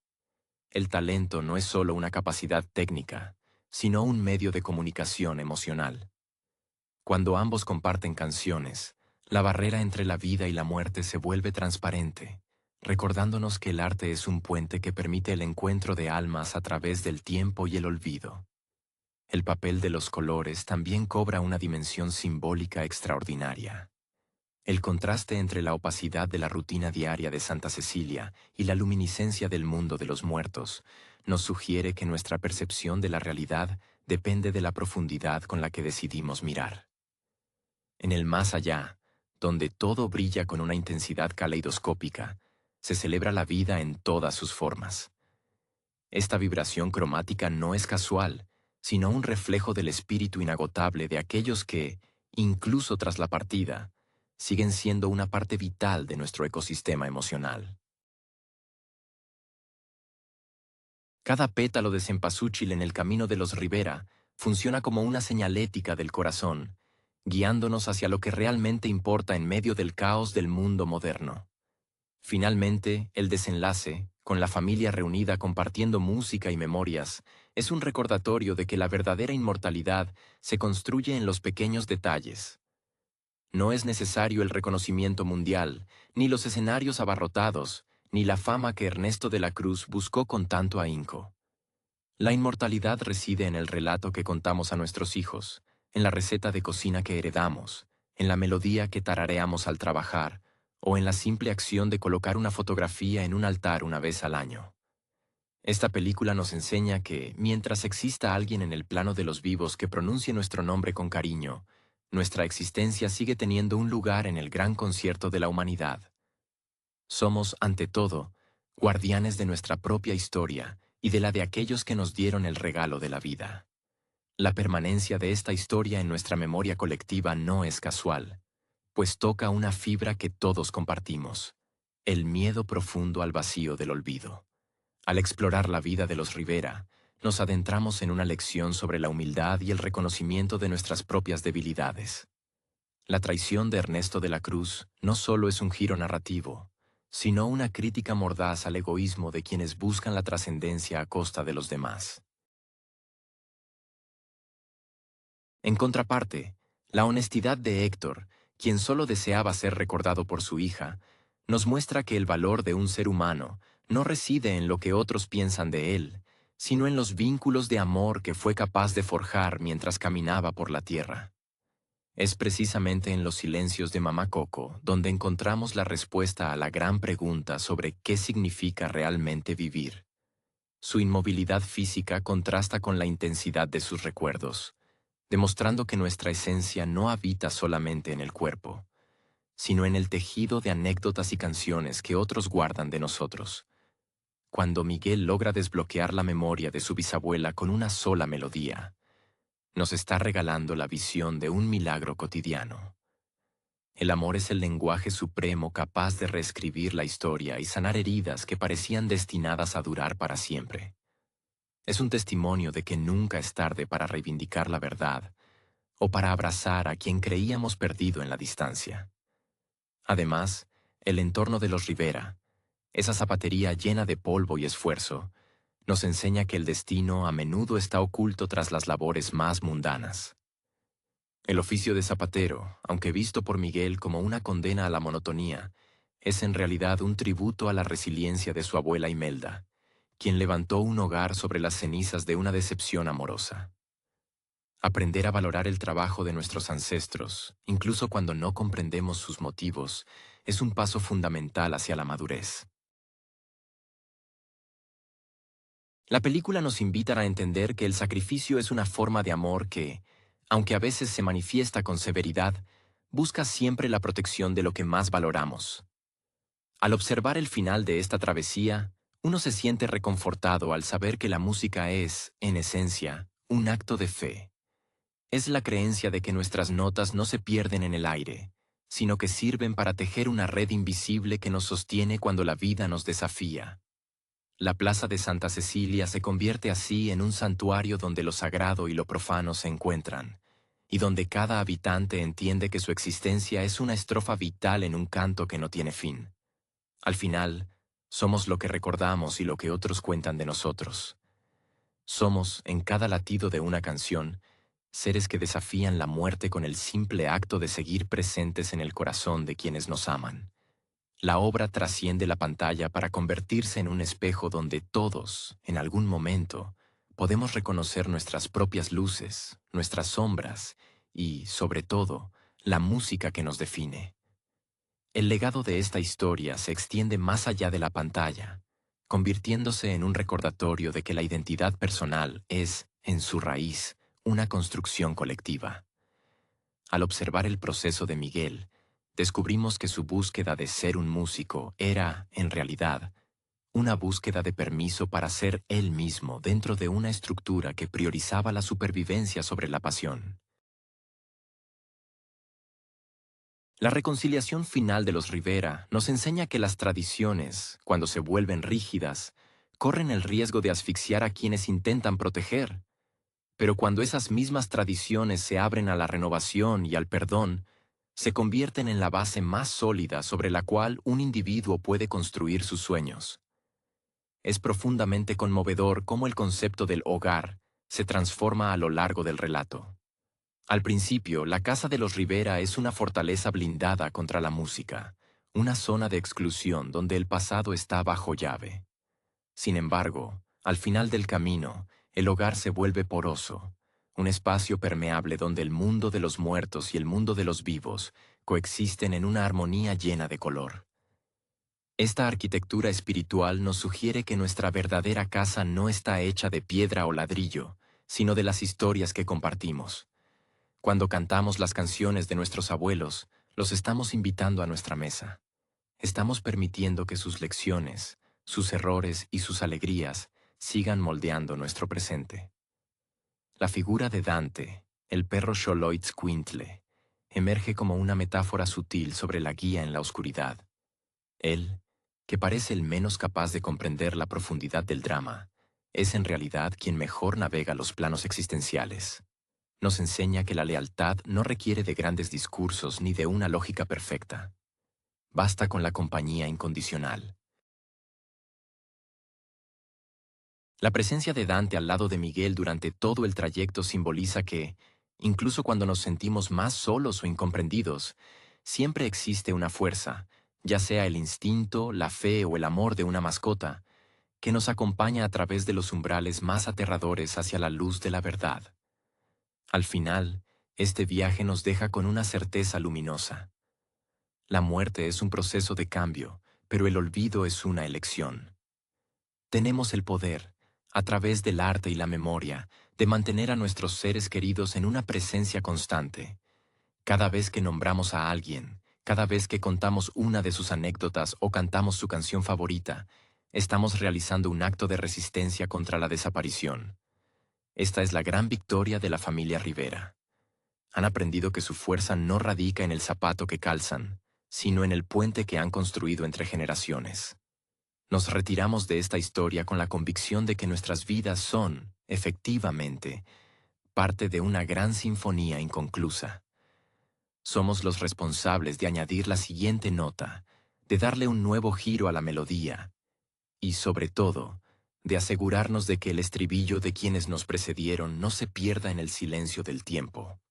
El talento no es solo una capacidad técnica, sino un medio de comunicación emocional. Cuando ambos comparten canciones, la barrera entre la vida y la muerte se vuelve transparente, recordándonos que el arte es un puente que permite el encuentro de almas a través del tiempo y el olvido. El papel de los colores también cobra una dimensión simbólica extraordinaria. El contraste entre la opacidad de la rutina diaria de Santa Cecilia y la luminiscencia del mundo de los muertos nos sugiere que nuestra percepción de la realidad depende de la profundidad con la que decidimos mirar. En el más allá, donde todo brilla con una intensidad caleidoscópica, se celebra la vida en todas sus formas. Esta vibración cromática no es casual, sino un reflejo del espíritu inagotable de aquellos que, incluso tras la partida, siguen siendo una parte vital de nuestro ecosistema emocional. Cada pétalo de cempasúchil en el camino de los Rivera funciona como una señalética del corazón, guiándonos hacia lo que realmente importa en medio del caos del mundo moderno. Finalmente, el desenlace, con la familia reunida compartiendo música y memorias, es un recordatorio de que la verdadera inmortalidad se construye en los pequeños detalles. No es necesario el reconocimiento mundial, ni los escenarios abarrotados, ni la fama que Ernesto de la Cruz buscó con tanto ahínco. La inmortalidad reside en el relato que contamos a nuestros hijos, en la receta de cocina que heredamos, en la melodía que tarareamos al trabajar, o en la simple acción de colocar una fotografía en un altar una vez al año. Esta película nos enseña que, mientras exista alguien en el plano de los vivos que pronuncie nuestro nombre con cariño, nuestra existencia sigue teniendo un lugar en el gran concierto de la humanidad. Somos, ante todo, guardianes de nuestra propia historia y de la de aquellos que nos dieron el regalo de la vida. La permanencia de esta historia en nuestra memoria colectiva no es casual, pues toca una fibra que todos compartimos, el miedo profundo al vacío del olvido. Al explorar la vida de los Rivera, nos adentramos en una lección sobre la humildad y el reconocimiento de nuestras propias debilidades. La traición de Ernesto de la Cruz no solo es un giro narrativo, sino una crítica mordaz al egoísmo de quienes buscan la trascendencia a costa de los demás. En contraparte, la honestidad de Héctor, quien solo deseaba ser recordado por su hija, nos muestra que el valor de un ser humano no reside en lo que otros piensan de él, sino en los vínculos de amor que fue capaz de forjar mientras caminaba por la tierra. Es precisamente en los silencios de Mamá Coco donde encontramos la respuesta a la gran pregunta sobre qué significa realmente vivir. Su inmovilidad física contrasta con la intensidad de sus recuerdos, demostrando que nuestra esencia no habita solamente en el cuerpo, sino en el tejido de anécdotas y canciones que otros guardan de nosotros. Cuando Miguel logra desbloquear la memoria de su bisabuela con una sola melodía, nos está regalando la visión de un milagro cotidiano. El amor es el lenguaje supremo capaz de reescribir la historia y sanar heridas que parecían destinadas a durar para siempre. Es un testimonio de que nunca es tarde para reivindicar la verdad o para abrazar a quien creíamos perdido en la distancia. Además, el entorno de los Rivera, esa zapatería llena de polvo y esfuerzo, nos enseña que el destino a menudo está oculto tras las labores más mundanas. El oficio de zapatero, aunque visto por Miguel como una condena a la monotonía, es en realidad un tributo a la resiliencia de su abuela Imelda, quien levantó un hogar sobre las cenizas de una decepción amorosa. Aprender a valorar el trabajo de nuestros ancestros, incluso cuando no comprendemos sus motivos, es un paso fundamental hacia la madurez. La película nos invita a entender que el sacrificio es una forma de amor que, aunque a veces se manifiesta con severidad, busca siempre la protección de lo que más valoramos. Al observar el final de esta travesía, uno se siente reconfortado al saber que la música es, en esencia, un acto de fe. Es la creencia de que nuestras notas no se pierden en el aire, sino que sirven para tejer una red invisible que nos sostiene cuando la vida nos desafía. La plaza de Santa Cecilia se convierte así en un santuario donde lo sagrado y lo profano se encuentran, y donde cada habitante entiende que su existencia es una estrofa vital en un canto que no tiene fin. Al final, somos lo que recordamos y lo que otros cuentan de nosotros. Somos, en cada latido de una canción, seres que desafían la muerte con el simple acto de seguir presentes en el corazón de quienes nos aman. La obra trasciende la pantalla para convertirse en un espejo donde todos, en algún momento, podemos reconocer nuestras propias luces, nuestras sombras y, sobre todo, la música que nos define. El legado de esta historia se extiende más allá de la pantalla, convirtiéndose en un recordatorio de que la identidad personal es, en su raíz, una construcción colectiva. Al observar el proceso de Miguel, descubrimos que su búsqueda de ser un músico era, en realidad, una búsqueda de permiso para ser él mismo dentro de una estructura que priorizaba la supervivencia sobre la pasión. La reconciliación final de los Rivera nos enseña que las tradiciones, cuando se vuelven rígidas, corren el riesgo de asfixiar a quienes intentan proteger. Pero cuando esas mismas tradiciones se abren a la renovación y al perdón, se convierten en la base más sólida sobre la cual un individuo puede construir sus sueños. Es profundamente conmovedor cómo el concepto del hogar se transforma a lo largo del relato. Al principio, la casa de los Rivera es una fortaleza blindada contra la música, una zona de exclusión donde el pasado está bajo llave. Sin embargo, al final del camino, el hogar se vuelve poroso, un espacio permeable donde el mundo de los muertos y el mundo de los vivos coexisten en una armonía llena de color. Esta arquitectura espiritual nos sugiere que nuestra verdadera casa no está hecha de piedra o ladrillo, sino de las historias que compartimos. Cuando cantamos las canciones de nuestros abuelos, los estamos invitando a nuestra mesa. Estamos permitiendo que sus lecciones, sus errores y sus alegrías sigan moldeando nuestro presente. La figura de Dante, el perro Xoloitzcuintle, emerge como una metáfora sutil sobre la guía en la oscuridad. Él, que parece el menos capaz de comprender la profundidad del drama, es en realidad quien mejor navega los planos existenciales. Nos enseña que la lealtad no requiere de grandes discursos ni de una lógica perfecta. Basta con la compañía incondicional. La presencia de Dante al lado de Miguel durante todo el trayecto simboliza que, incluso cuando nos sentimos más solos o incomprendidos, siempre existe una fuerza, ya sea el instinto, la fe o el amor de una mascota, que nos acompaña a través de los umbrales más aterradores hacia la luz de la verdad. Al final, este viaje nos deja con una certeza luminosa. La muerte es un proceso de cambio, pero el olvido es una elección. Tenemos el poder, a través del arte y la memoria, de mantener a nuestros seres queridos en una presencia constante. Cada vez que nombramos a alguien, cada vez que contamos una de sus anécdotas o cantamos su canción favorita, estamos realizando un acto de resistencia contra la desaparición. Esta es la gran victoria de la familia Rivera. Han aprendido que su fuerza no radica en el zapato que calzan, sino en el puente que han construido entre generaciones. Nos retiramos de esta historia con la convicción de que nuestras vidas son, efectivamente, parte de una gran sinfonía inconclusa. Somos los responsables de añadir la siguiente nota, de darle un nuevo giro a la melodía y, sobre todo, de asegurarnos de que el estribillo de quienes nos precedieron no se pierda en el silencio del tiempo.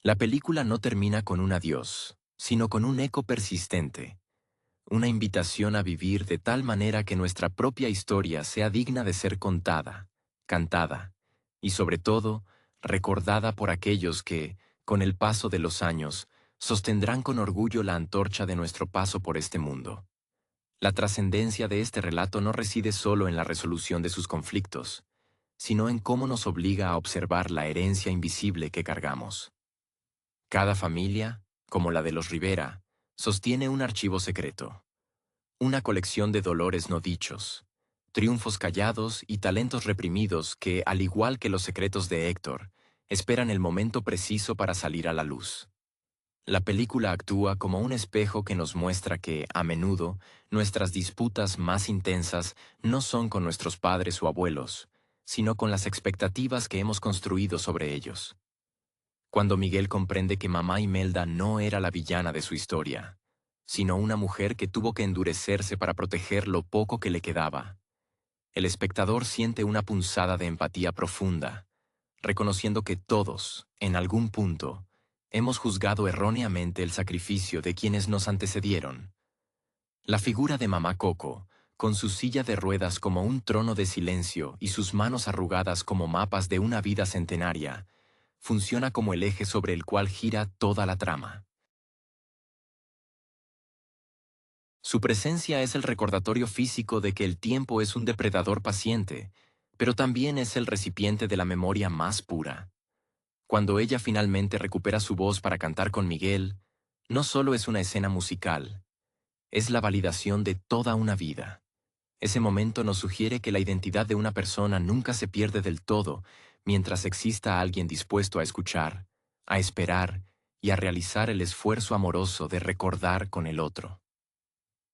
La película no termina con un adiós, sino con un eco persistente, una invitación a vivir de tal manera que nuestra propia historia sea digna de ser contada, cantada y, sobre todo, recordada por aquellos que, con el paso de los años, sostendrán con orgullo la antorcha de nuestro paso por este mundo. La trascendencia de este relato no reside solo en la resolución de sus conflictos, sino en cómo nos obliga a observar la herencia invisible que cargamos. Cada familia, como la de los Rivera, sostiene un archivo secreto, una colección de dolores no dichos, triunfos callados y talentos reprimidos que, al igual que los secretos de Héctor, esperan el momento preciso para salir a la luz. La película actúa como un espejo que nos muestra que, a menudo, nuestras disputas más intensas no son con nuestros padres o abuelos, sino con las expectativas que hemos construido sobre ellos. Cuando Miguel comprende que mamá Imelda no era la villana de su historia, sino una mujer que tuvo que endurecerse para proteger lo poco que le quedaba, el espectador siente una punzada de empatía profunda, reconociendo que todos, en algún punto, hemos juzgado erróneamente el sacrificio de quienes nos antecedieron. La figura de mamá Coco, con su silla de ruedas como un trono de silencio y sus manos arrugadas como mapas de una vida centenaria, funciona como el eje sobre el cual gira toda la trama. Su presencia es el recordatorio físico de que el tiempo es un depredador paciente, pero también es el recipiente de la memoria más pura. Cuando ella finalmente recupera su voz para cantar con Miguel, no solo es una escena musical, es la validación de toda una vida. Ese momento nos sugiere que la identidad de una persona nunca se pierde del todo mientras exista alguien dispuesto a escuchar, a esperar y a realizar el esfuerzo amoroso de recordar con el otro.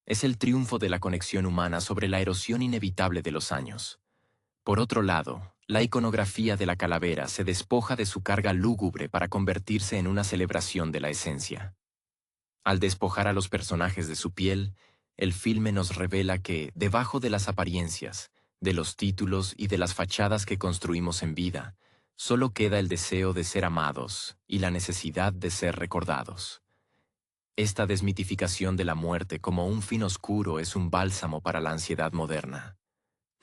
Es el triunfo de la conexión humana sobre la erosión inevitable de los años. Por otro lado, la iconografía de la calavera se despoja de su carga lúgubre para convertirse en una celebración de la esencia. Al despojar a los personajes de su piel, el filme nos revela que, debajo de las apariencias, de los títulos y de las fachadas que construimos en vida, solo queda el deseo de ser amados y la necesidad de ser recordados. Esta desmitificación de la muerte como un fin oscuro es un bálsamo para la ansiedad moderna.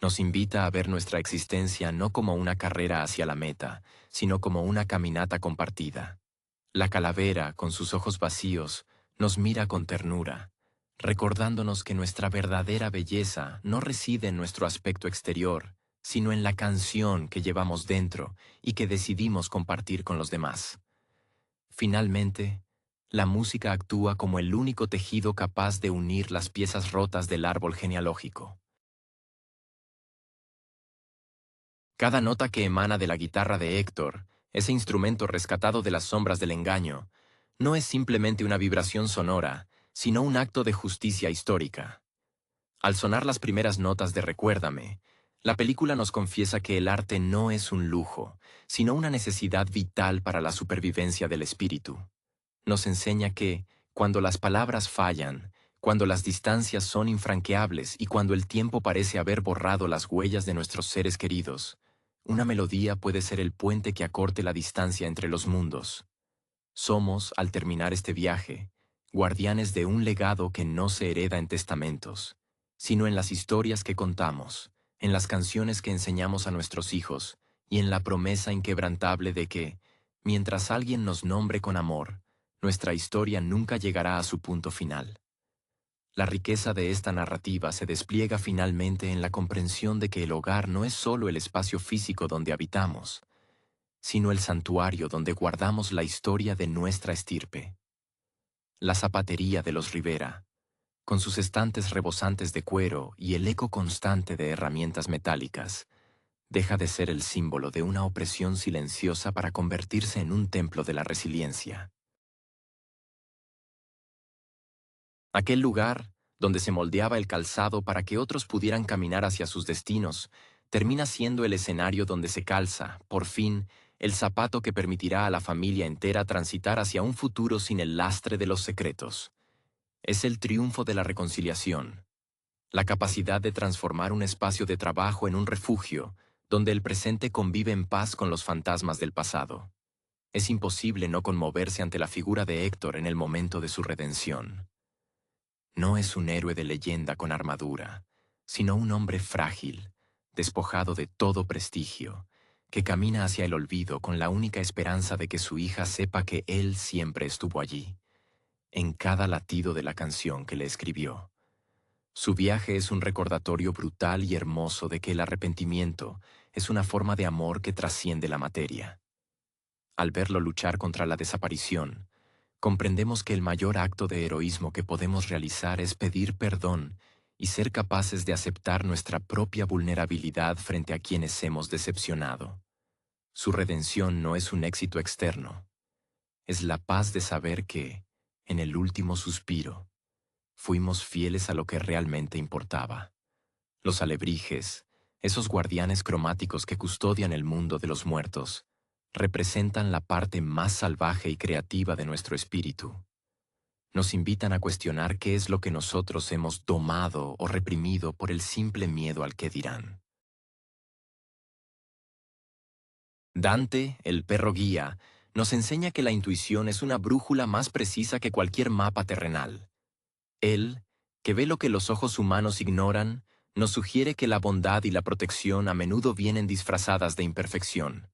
Nos invita a ver nuestra existencia no como una carrera hacia la meta, sino como una caminata compartida. La calavera, con sus ojos vacíos, nos mira con ternura, recordándonos que nuestra verdadera belleza no reside en nuestro aspecto exterior, sino en la canción que llevamos dentro y que decidimos compartir con los demás. Finalmente, la música actúa como el único tejido capaz de unir las piezas rotas del árbol genealógico. Cada nota que emana de la guitarra de Héctor, ese instrumento rescatado de las sombras del engaño, no es simplemente una vibración sonora, sino un acto de justicia histórica. Al sonar las primeras notas de Recuérdame, la película nos confiesa que el arte no es un lujo, sino una necesidad vital para la supervivencia del espíritu. Nos enseña que, cuando las palabras fallan, cuando las distancias son infranqueables y cuando el tiempo parece haber borrado las huellas de nuestros seres queridos, una melodía puede ser el puente que acorte la distancia entre los mundos. Somos, al terminar este viaje, guardianes de un legado que no se hereda en testamentos, sino en las historias que contamos, en las canciones que enseñamos a nuestros hijos y en la promesa inquebrantable de que, mientras alguien nos nombre con amor, nuestra historia nunca llegará a su punto final. La riqueza de esta narrativa se despliega finalmente en la comprensión de que el hogar no es solo el espacio físico donde habitamos, sino el santuario donde guardamos la historia de nuestra estirpe. La zapatería de los Rivera, con sus estantes rebosantes de cuero y el eco constante de herramientas metálicas, deja de ser el símbolo de una opresión silenciosa para convertirse en un templo de la resiliencia. Aquel lugar, donde se moldeaba el calzado para que otros pudieran caminar hacia sus destinos, termina siendo el escenario donde se calza, por fin, el zapato que permitirá a la familia entera transitar hacia un futuro sin el lastre de los secretos. Es el triunfo de la reconciliación, la capacidad de transformar un espacio de trabajo en un refugio, donde el presente convive en paz con los fantasmas del pasado. Es imposible no conmoverse ante la figura de Héctor en el momento de su redención. No es un héroe de leyenda con armadura, sino un hombre frágil, despojado de todo prestigio, que camina hacia el olvido con la única esperanza de que su hija sepa que él siempre estuvo allí, en cada latido de la canción que le escribió. Su viaje es un recordatorio brutal y hermoso de que el arrepentimiento es una forma de amor que trasciende la materia. Al verlo luchar contra la desaparición, comprendemos que el mayor acto de heroísmo que podemos realizar es pedir perdón y ser capaces de aceptar nuestra propia vulnerabilidad frente a quienes hemos decepcionado. Su redención no es un éxito externo, es la paz de saber que, en el último suspiro, fuimos fieles a lo que realmente importaba. Los alebrijes, esos guardianes cromáticos que custodian el mundo de los muertos, representan la parte más salvaje y creativa de nuestro espíritu. Nos invitan a cuestionar qué es lo que nosotros hemos domado o reprimido por el simple miedo al que dirán. Dante, el perro guía, nos enseña que la intuición es una brújula más precisa que cualquier mapa terrenal. Él, que ve lo que los ojos humanos ignoran, nos sugiere que la bondad y la protección a menudo vienen disfrazadas de imperfección.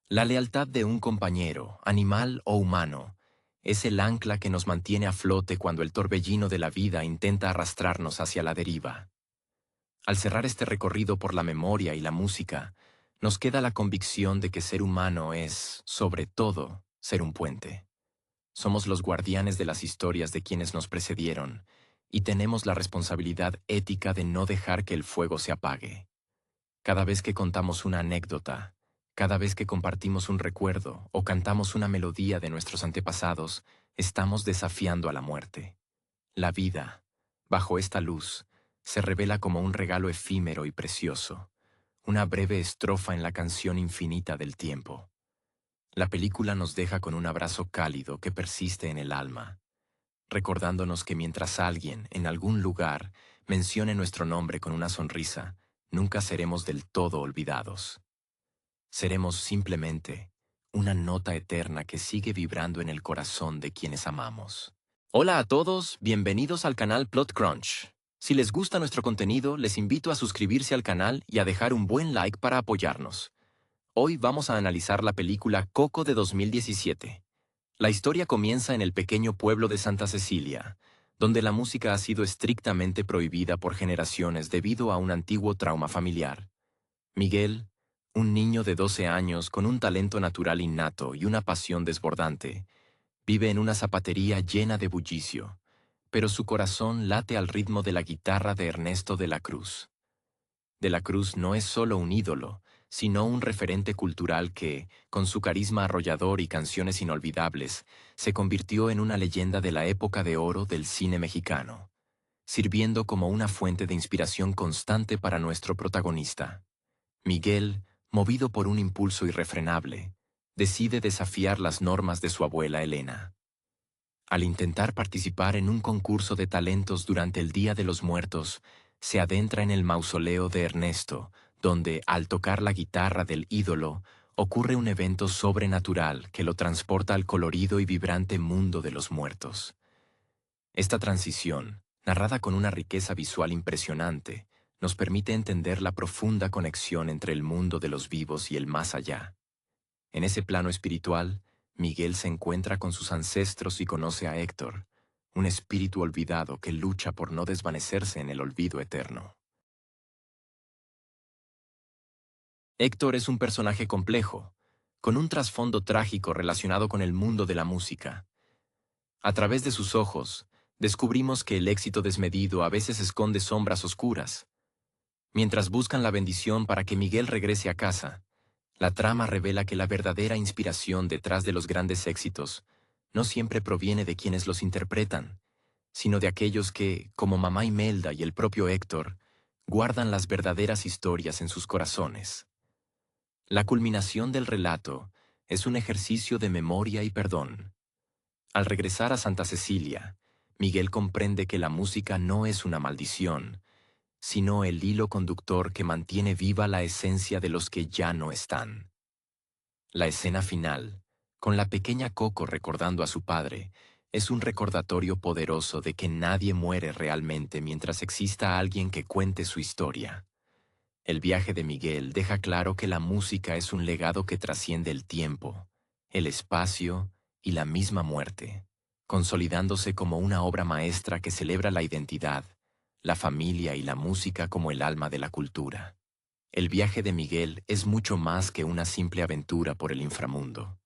La lealtad de un compañero, animal o humano, es el ancla que nos mantiene a flote cuando el torbellino de la vida intenta arrastrarnos hacia la deriva. Al cerrar este recorrido por la memoria y la música, nos queda la convicción de que ser humano es, sobre todo, ser un puente. Somos los guardianes de las historias de quienes nos precedieron, y tenemos la responsabilidad ética de no dejar que el fuego se apague. Cada vez que contamos una anécdota, cada vez que compartimos un recuerdo o cantamos una melodía de nuestros antepasados, estamos desafiando a la muerte. La vida, bajo esta luz, se revela como un regalo efímero y precioso, una breve estrofa en la canción infinita del tiempo. La película nos deja con un abrazo cálido que persiste en el alma, recordándonos que mientras alguien, en algún lugar, mencione nuestro nombre con una sonrisa, nunca seremos del todo olvidados. Seremos simplemente una nota eterna que sigue vibrando en el corazón de quienes amamos. Hola a todos, bienvenidos al canal Plot Crunch. Si les gusta nuestro contenido, les invito a suscribirse al canal y a dejar un buen like para apoyarnos. Hoy vamos a analizar la película Coco de 2017. La historia comienza en el pequeño pueblo de Santa Cecilia, donde la música ha sido estrictamente prohibida por generaciones debido a un antiguo trauma familiar. Miguel, un niño de 12 años con un talento natural innato y una pasión desbordante, vive en una zapatería llena de bullicio, pero su corazón late al ritmo de la guitarra de Ernesto de la Cruz. De la Cruz no es solo un ídolo, sino un referente cultural que, con su carisma arrollador y canciones inolvidables, se convirtió en una leyenda de la época de oro del cine mexicano, sirviendo como una fuente de inspiración constante para nuestro protagonista. Miguel, movido por un impulso irrefrenable, decide desafiar las normas de su abuela Elena. Al intentar participar en un concurso de talentos durante el Día de los Muertos, se adentra en el mausoleo de Ernesto, donde, al tocar la guitarra del ídolo, ocurre un evento sobrenatural que lo transporta al colorido y vibrante mundo de los muertos. Esta transición, narrada con una riqueza visual impresionante, nos permite entender la profunda conexión entre el mundo de los vivos y el más allá. En ese plano espiritual, Miguel se encuentra con sus ancestros y conoce a Héctor, un espíritu olvidado que lucha por no desvanecerse en el olvido eterno. Héctor es un personaje complejo, con un trasfondo trágico relacionado con el mundo de la música. A través de sus ojos, descubrimos que el éxito desmedido a veces esconde sombras oscuras. Mientras buscan la bendición para que Miguel regrese a casa, la trama revela que la verdadera inspiración detrás de los grandes éxitos no siempre proviene de quienes los interpretan, sino de aquellos que, como Mamá Imelda y el propio Héctor, guardan las verdaderas historias en sus corazones. La culminación del relato es un ejercicio de memoria y perdón. Al regresar a Santa Cecilia, Miguel comprende que la música no es una maldición, sino el hilo conductor que mantiene viva la esencia de los que ya no están. La escena final, con la pequeña Coco recordando a su padre, es un recordatorio poderoso de que nadie muere realmente mientras exista alguien que cuente su historia. El viaje de Miguel deja claro que la música es un legado que trasciende el tiempo, el espacio y la misma muerte, consolidándose como una obra maestra que celebra la identidad, la familia y la música como el alma de la cultura. El viaje de Miguel es mucho más que una simple aventura por el inframundo.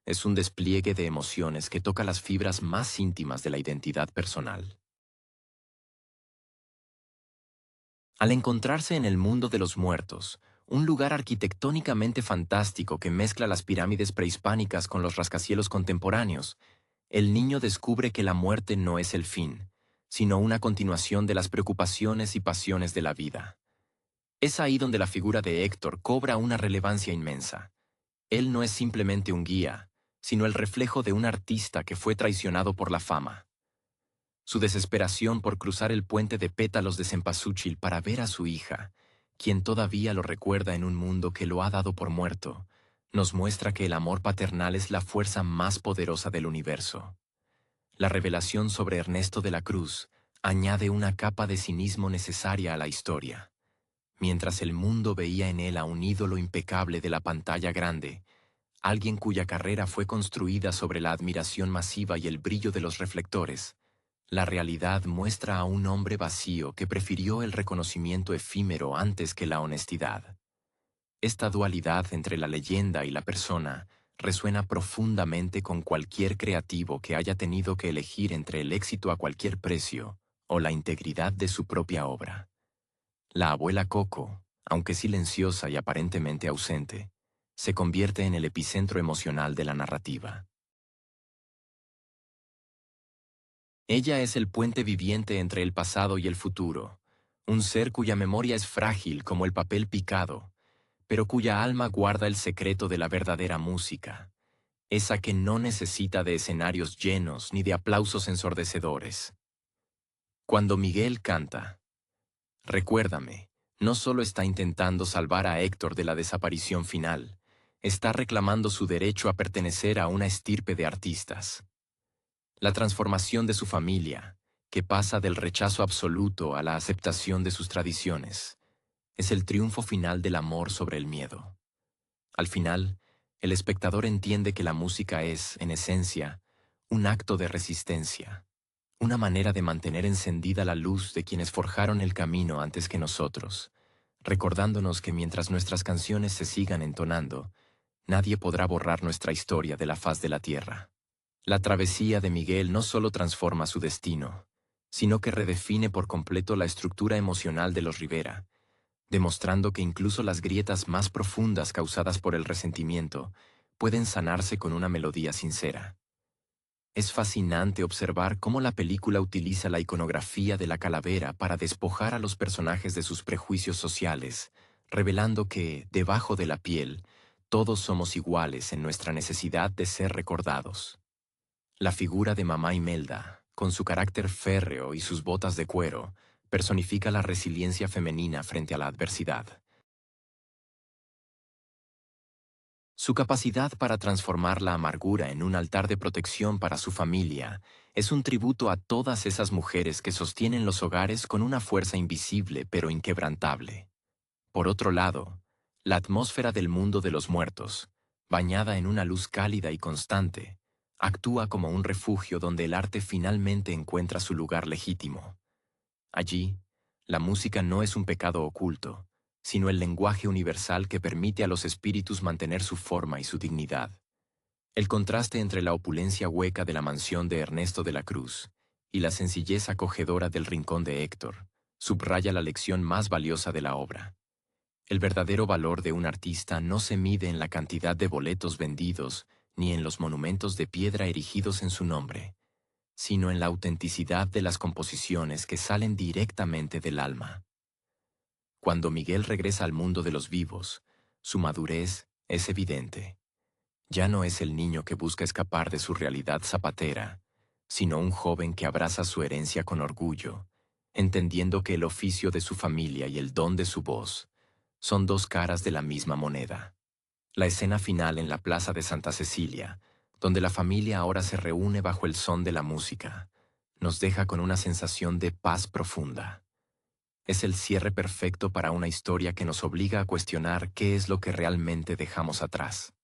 Es un despliegue de emociones que toca las fibras más íntimas de la identidad personal. Al encontrarse en el mundo de los muertos, un lugar arquitectónicamente fantástico que mezcla las pirámides prehispánicas con los rascacielos contemporáneos, el niño descubre que la muerte no es el fin, sino una continuación de las preocupaciones y pasiones de la vida. Es ahí donde la figura de Héctor cobra una relevancia inmensa. Él no es simplemente un guía, sino el reflejo de un artista que fue traicionado por la fama. Su desesperación por cruzar el puente de pétalos de cempasúchil para ver a su hija, quien todavía lo recuerda en un mundo que lo ha dado por muerto, nos muestra que el amor paternal es la fuerza más poderosa del universo. La revelación sobre Ernesto de la Cruz añade una capa de cinismo necesaria a la historia. Mientras el mundo veía en él a un ídolo impecable de la pantalla grande, alguien cuya carrera fue construida sobre la admiración masiva y el brillo de los reflectores, la realidad muestra a un hombre vacío que prefirió el reconocimiento efímero antes que la honestidad. Esta dualidad entre la leyenda y la persona resuena profundamente con cualquier creativo que haya tenido que elegir entre el éxito a cualquier precio o la integridad de su propia obra. La abuela Coco, aunque silenciosa y aparentemente ausente, se convierte en el epicentro emocional de la narrativa. Ella es el puente viviente entre el pasado y el futuro, un ser cuya memoria es frágil como el papel picado, pero cuya alma guarda el secreto de la verdadera música, esa que no necesita de escenarios llenos ni de aplausos ensordecedores. Cuando Miguel canta, recuérdame, no solo está intentando salvar a Héctor de la desaparición final, está reclamando su derecho a pertenecer a una estirpe de artistas. La transformación de su familia, que pasa del rechazo absoluto a la aceptación de sus tradiciones, es el triunfo final del amor sobre el miedo. Al final, el espectador entiende que la música es, en esencia, un acto de resistencia, una manera de mantener encendida la luz de quienes forjaron el camino antes que nosotros, recordándonos que mientras nuestras canciones se sigan entonando, nadie podrá borrar nuestra historia de la faz de la tierra. La travesía de Miguel no solo transforma su destino, sino que redefine por completo la estructura emocional de los Rivera, demostrando que incluso las grietas más profundas causadas por el resentimiento pueden sanarse con una melodía sincera. Es fascinante observar cómo la película utiliza la iconografía de la calavera para despojar a los personajes de sus prejuicios sociales, revelando que, debajo de la piel, todos somos iguales en nuestra necesidad de ser recordados. La figura de Mamá Imelda, con su carácter férreo y sus botas de cuero, personifica la resiliencia femenina frente a la adversidad. Su capacidad para transformar la amargura en un altar de protección para su familia es un tributo a todas esas mujeres que sostienen los hogares con una fuerza invisible pero inquebrantable. Por otro lado, la atmósfera del mundo de los muertos, bañada en una luz cálida y constante, actúa como un refugio donde el arte finalmente encuentra su lugar legítimo. Allí, la música no es un pecado oculto, sino el lenguaje universal que permite a los espíritus mantener su forma y su dignidad. El contraste entre la opulencia hueca de la mansión de Ernesto de la Cruz y la sencillez acogedora del rincón de Héctor subraya la lección más valiosa de la obra. El verdadero valor de un artista no se mide en la cantidad de boletos vendidos ni en los monumentos de piedra erigidos en su nombre, sino en la autenticidad de las composiciones que salen directamente del alma. Cuando Miguel regresa al mundo de los vivos, su madurez es evidente. Ya no es el niño que busca escapar de su realidad zapatera, sino un joven que abraza su herencia con orgullo, entendiendo que el oficio de su familia y el don de su voz son dos caras de la misma moneda. La escena final en la plaza de Santa Cecilia, donde la familia ahora se reúne bajo el son de la música, nos deja con una sensación de paz profunda. Es el cierre perfecto para una historia que nos obliga a cuestionar qué es lo que realmente dejamos atrás.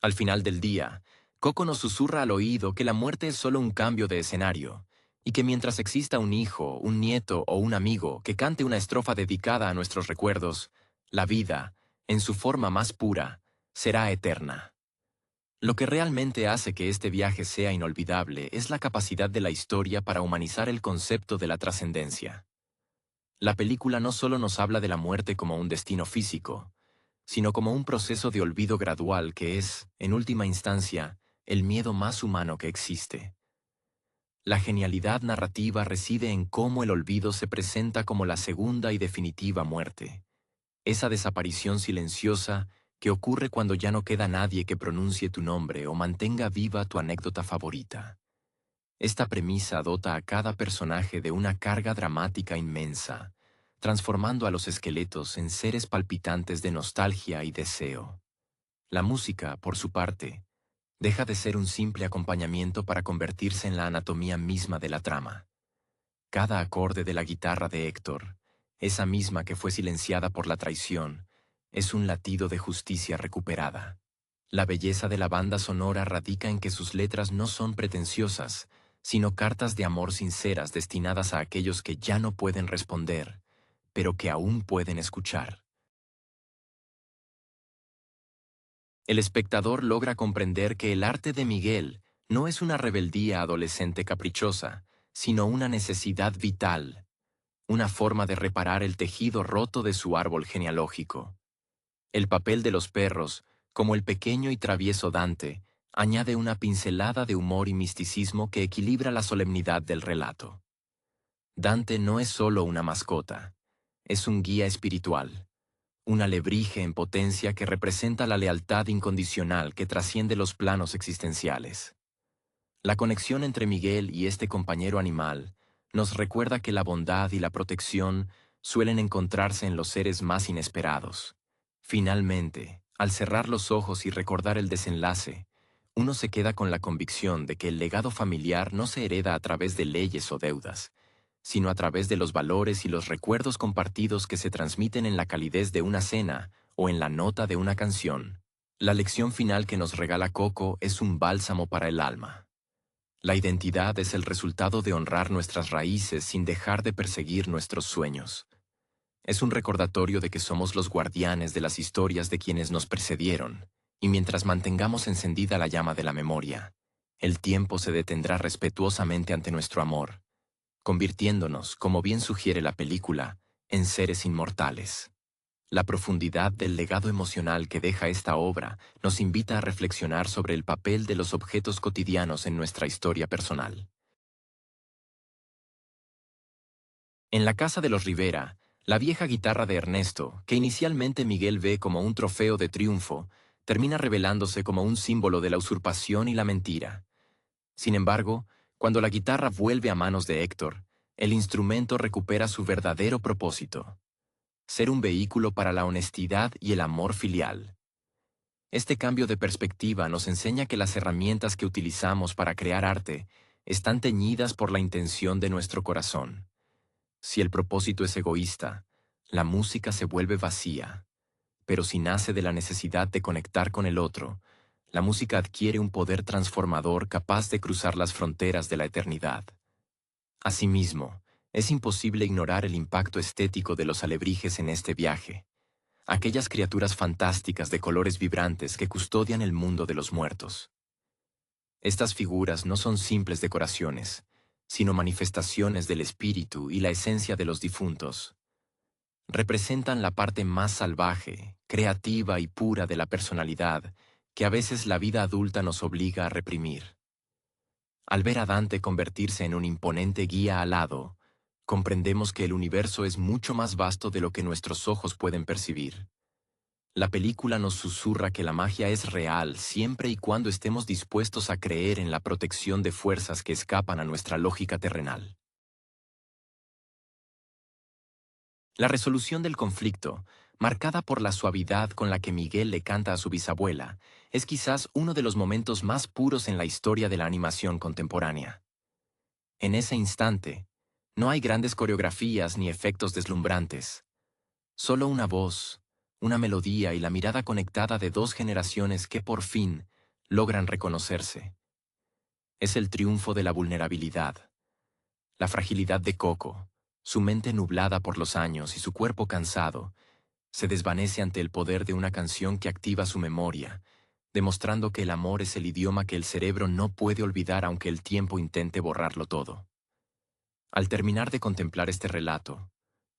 Al final del día, Coco nos susurra al oído que la muerte es solo un cambio de escenario, y que mientras exista un hijo, un nieto o un amigo que cante una estrofa dedicada a nuestros recuerdos, la vida, en su forma más pura, será eterna. Lo que realmente hace que este viaje sea inolvidable es la capacidad de la historia para humanizar el concepto de la trascendencia. La película no solo nos habla de la muerte como un destino físico, sino como un proceso de olvido gradual que es, en última instancia, el miedo más humano que existe. La genialidad narrativa reside en cómo el olvido se presenta como la segunda y definitiva muerte, esa desaparición silenciosa que ocurre cuando ya no queda nadie que pronuncie tu nombre o mantenga viva tu anécdota favorita. Esta premisa dota a cada personaje de una carga dramática inmensa, transformando a los esqueletos en seres palpitantes de nostalgia y deseo. La música, por su parte, deja de ser un simple acompañamiento para convertirse en la anatomía misma de la trama. Cada acorde de la guitarra de Héctor, esa misma que fue silenciada por la traición, es un latido de justicia recuperada. La belleza de la banda sonora radica en que sus letras no son pretenciosas, sino cartas de amor sinceras destinadas a aquellos que ya no pueden responder, pero que aún pueden escuchar. El espectador logra comprender que el arte de Miguel no es una rebeldía adolescente caprichosa, sino una necesidad vital, una forma de reparar el tejido roto de su árbol genealógico. El papel de los perros, como el pequeño y travieso Dante, añade una pincelada de humor y misticismo que equilibra la solemnidad del relato. Dante no es solo una mascota, Es un guía espiritual, un alebrije en potencia que representa la lealtad incondicional que trasciende los planos existenciales. La conexión entre Miguel y este compañero animal nos recuerda que la bondad y la protección suelen encontrarse en los seres más inesperados. Finalmente, al cerrar los ojos y recordar el desenlace, uno se queda con la convicción de que el legado familiar no se hereda a través de leyes o deudas, sino a través de los valores y los recuerdos compartidos que se transmiten en la calidez de una cena o en la nota de una canción. La lección final que nos regala Coco es un bálsamo para el alma. La identidad es el resultado de honrar nuestras raíces sin dejar de perseguir nuestros sueños. Es un recordatorio de que somos los guardianes de las historias de quienes nos precedieron, y mientras mantengamos encendida la llama de la memoria, el tiempo se detendrá respetuosamente ante nuestro amor, convirtiéndonos, como bien sugiere la película, en seres inmortales. La profundidad del legado emocional que deja esta obra nos invita a reflexionar sobre el papel de los objetos cotidianos en nuestra historia personal. En la casa de los Rivera, la vieja guitarra de Ernesto, que inicialmente Miguel ve como un trofeo de triunfo, termina revelándose como un símbolo de la usurpación y la mentira. Sin embargo, cuando la guitarra vuelve a manos de Héctor, el instrumento recupera su verdadero propósito: ser un vehículo para la honestidad y el amor filial. Este cambio de perspectiva nos enseña que las herramientas que utilizamos para crear arte están teñidas por la intención de nuestro corazón. Si el propósito es egoísta, la música se vuelve vacía, pero si nace de la necesidad de conectar con el otro, la música adquiere un poder transformador capaz de cruzar las fronteras de la eternidad. Asimismo, es imposible ignorar el impacto estético de los alebrijes en este viaje, aquellas criaturas fantásticas de colores vibrantes que custodian el mundo de los muertos. Estas figuras no son simples decoraciones, sino manifestaciones del espíritu y la esencia de los difuntos. Representan la parte más salvaje, creativa y pura de la personalidad que a veces la vida adulta nos obliga a reprimir. Al ver a Dante convertirse en un imponente guía alado, comprendemos que el universo es mucho más vasto de lo que nuestros ojos pueden percibir. La película nos susurra que la magia es real siempre y cuando estemos dispuestos a creer en la protección de fuerzas que escapan a nuestra lógica terrenal. La resolución del conflicto, marcada por la suavidad con la que Miguel le canta a su bisabuela, es quizás uno de los momentos más puros en la historia de la animación contemporánea. En ese instante, no hay grandes coreografías ni efectos deslumbrantes, solo una voz, una melodía y la mirada conectada de dos generaciones que por fin logran reconocerse. Es el triunfo de la vulnerabilidad, la fragilidad de Coco, su mente nublada por los años y su cuerpo cansado, se desvanece ante el poder de una canción que activa su memoria, demostrando que el amor es el idioma que el cerebro no puede olvidar aunque el tiempo intente borrarlo todo. Al terminar de contemplar este relato,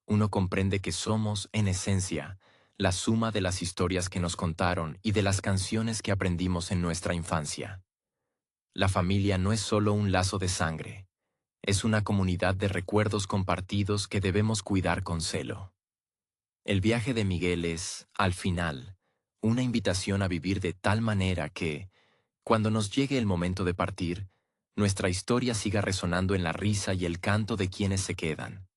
uno comprende que somos, en esencia, la suma de las historias que nos contaron y de las canciones que aprendimos en nuestra infancia. La familia no es solo un lazo de sangre, es una comunidad de recuerdos compartidos que debemos cuidar con celo. El viaje de Miguel es, al final, una invitación a vivir de tal manera que, cuando nos llegue el momento de partir, nuestra historia siga resonando en la risa y el canto de quienes se quedan.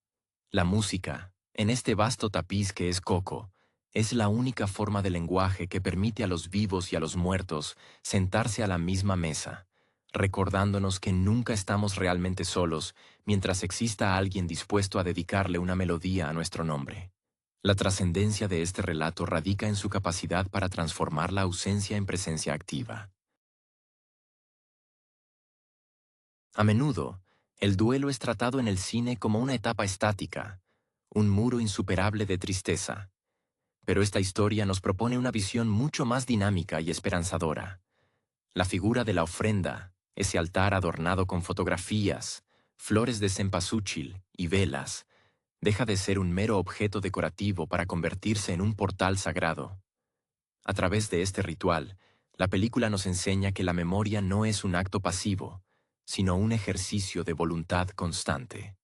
La música, en este vasto tapiz que es Coco, es la única forma de lenguaje que permite a los vivos y a los muertos sentarse a la misma mesa, recordándonos que nunca estamos realmente solos mientras exista alguien dispuesto a dedicarle una melodía a nuestro nombre. La trascendencia de este relato radica en su capacidad para transformar la ausencia en presencia activa. A menudo, el duelo es tratado en el cine como una etapa estática, un muro insuperable de tristeza. Pero esta historia nos propone una visión mucho más dinámica y esperanzadora. La figura de la ofrenda, ese altar adornado con fotografías, flores de cempasúchil y velas, deja de ser un mero objeto decorativo para convertirse en un portal sagrado. A través de este ritual, la película nos enseña que la memoria no es un acto pasivo, sino un ejercicio de voluntad constante.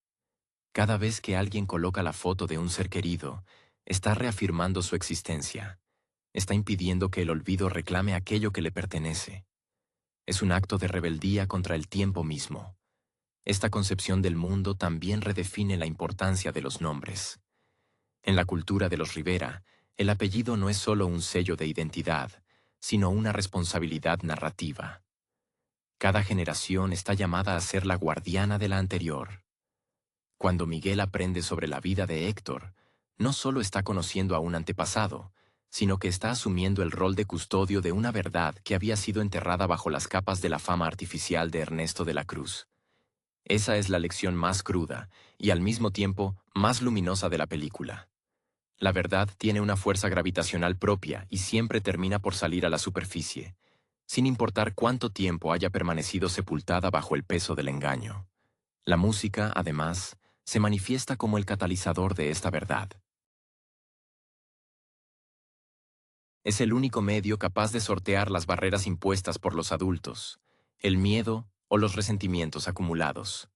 Cada vez que alguien coloca la foto de un ser querido, está reafirmando su existencia. Está impidiendo que el olvido reclame aquello que le pertenece. Es un acto de rebeldía contra el tiempo mismo. Esta concepción del mundo también redefine la importancia de los nombres. En la cultura de los Rivera, el apellido no es solo un sello de identidad, sino una responsabilidad narrativa. Cada generación está llamada a ser la guardiana de la anterior. Cuando Miguel aprende sobre la vida de Héctor, no solo está conociendo a un antepasado, sino que está asumiendo el rol de custodio de una verdad que había sido enterrada bajo las capas de la fama artificial de Ernesto de la Cruz. Esa es la lección más cruda y al mismo tiempo más luminosa de la película. La verdad tiene una fuerza gravitacional propia y siempre termina por salir a la superficie, sin importar cuánto tiempo haya permanecido sepultada bajo el peso del engaño. La música, además, se manifiesta como el catalizador de esta verdad. Es el único medio capaz de sortear las barreras impuestas por los adultos, el miedo o los resentimientos acumulados.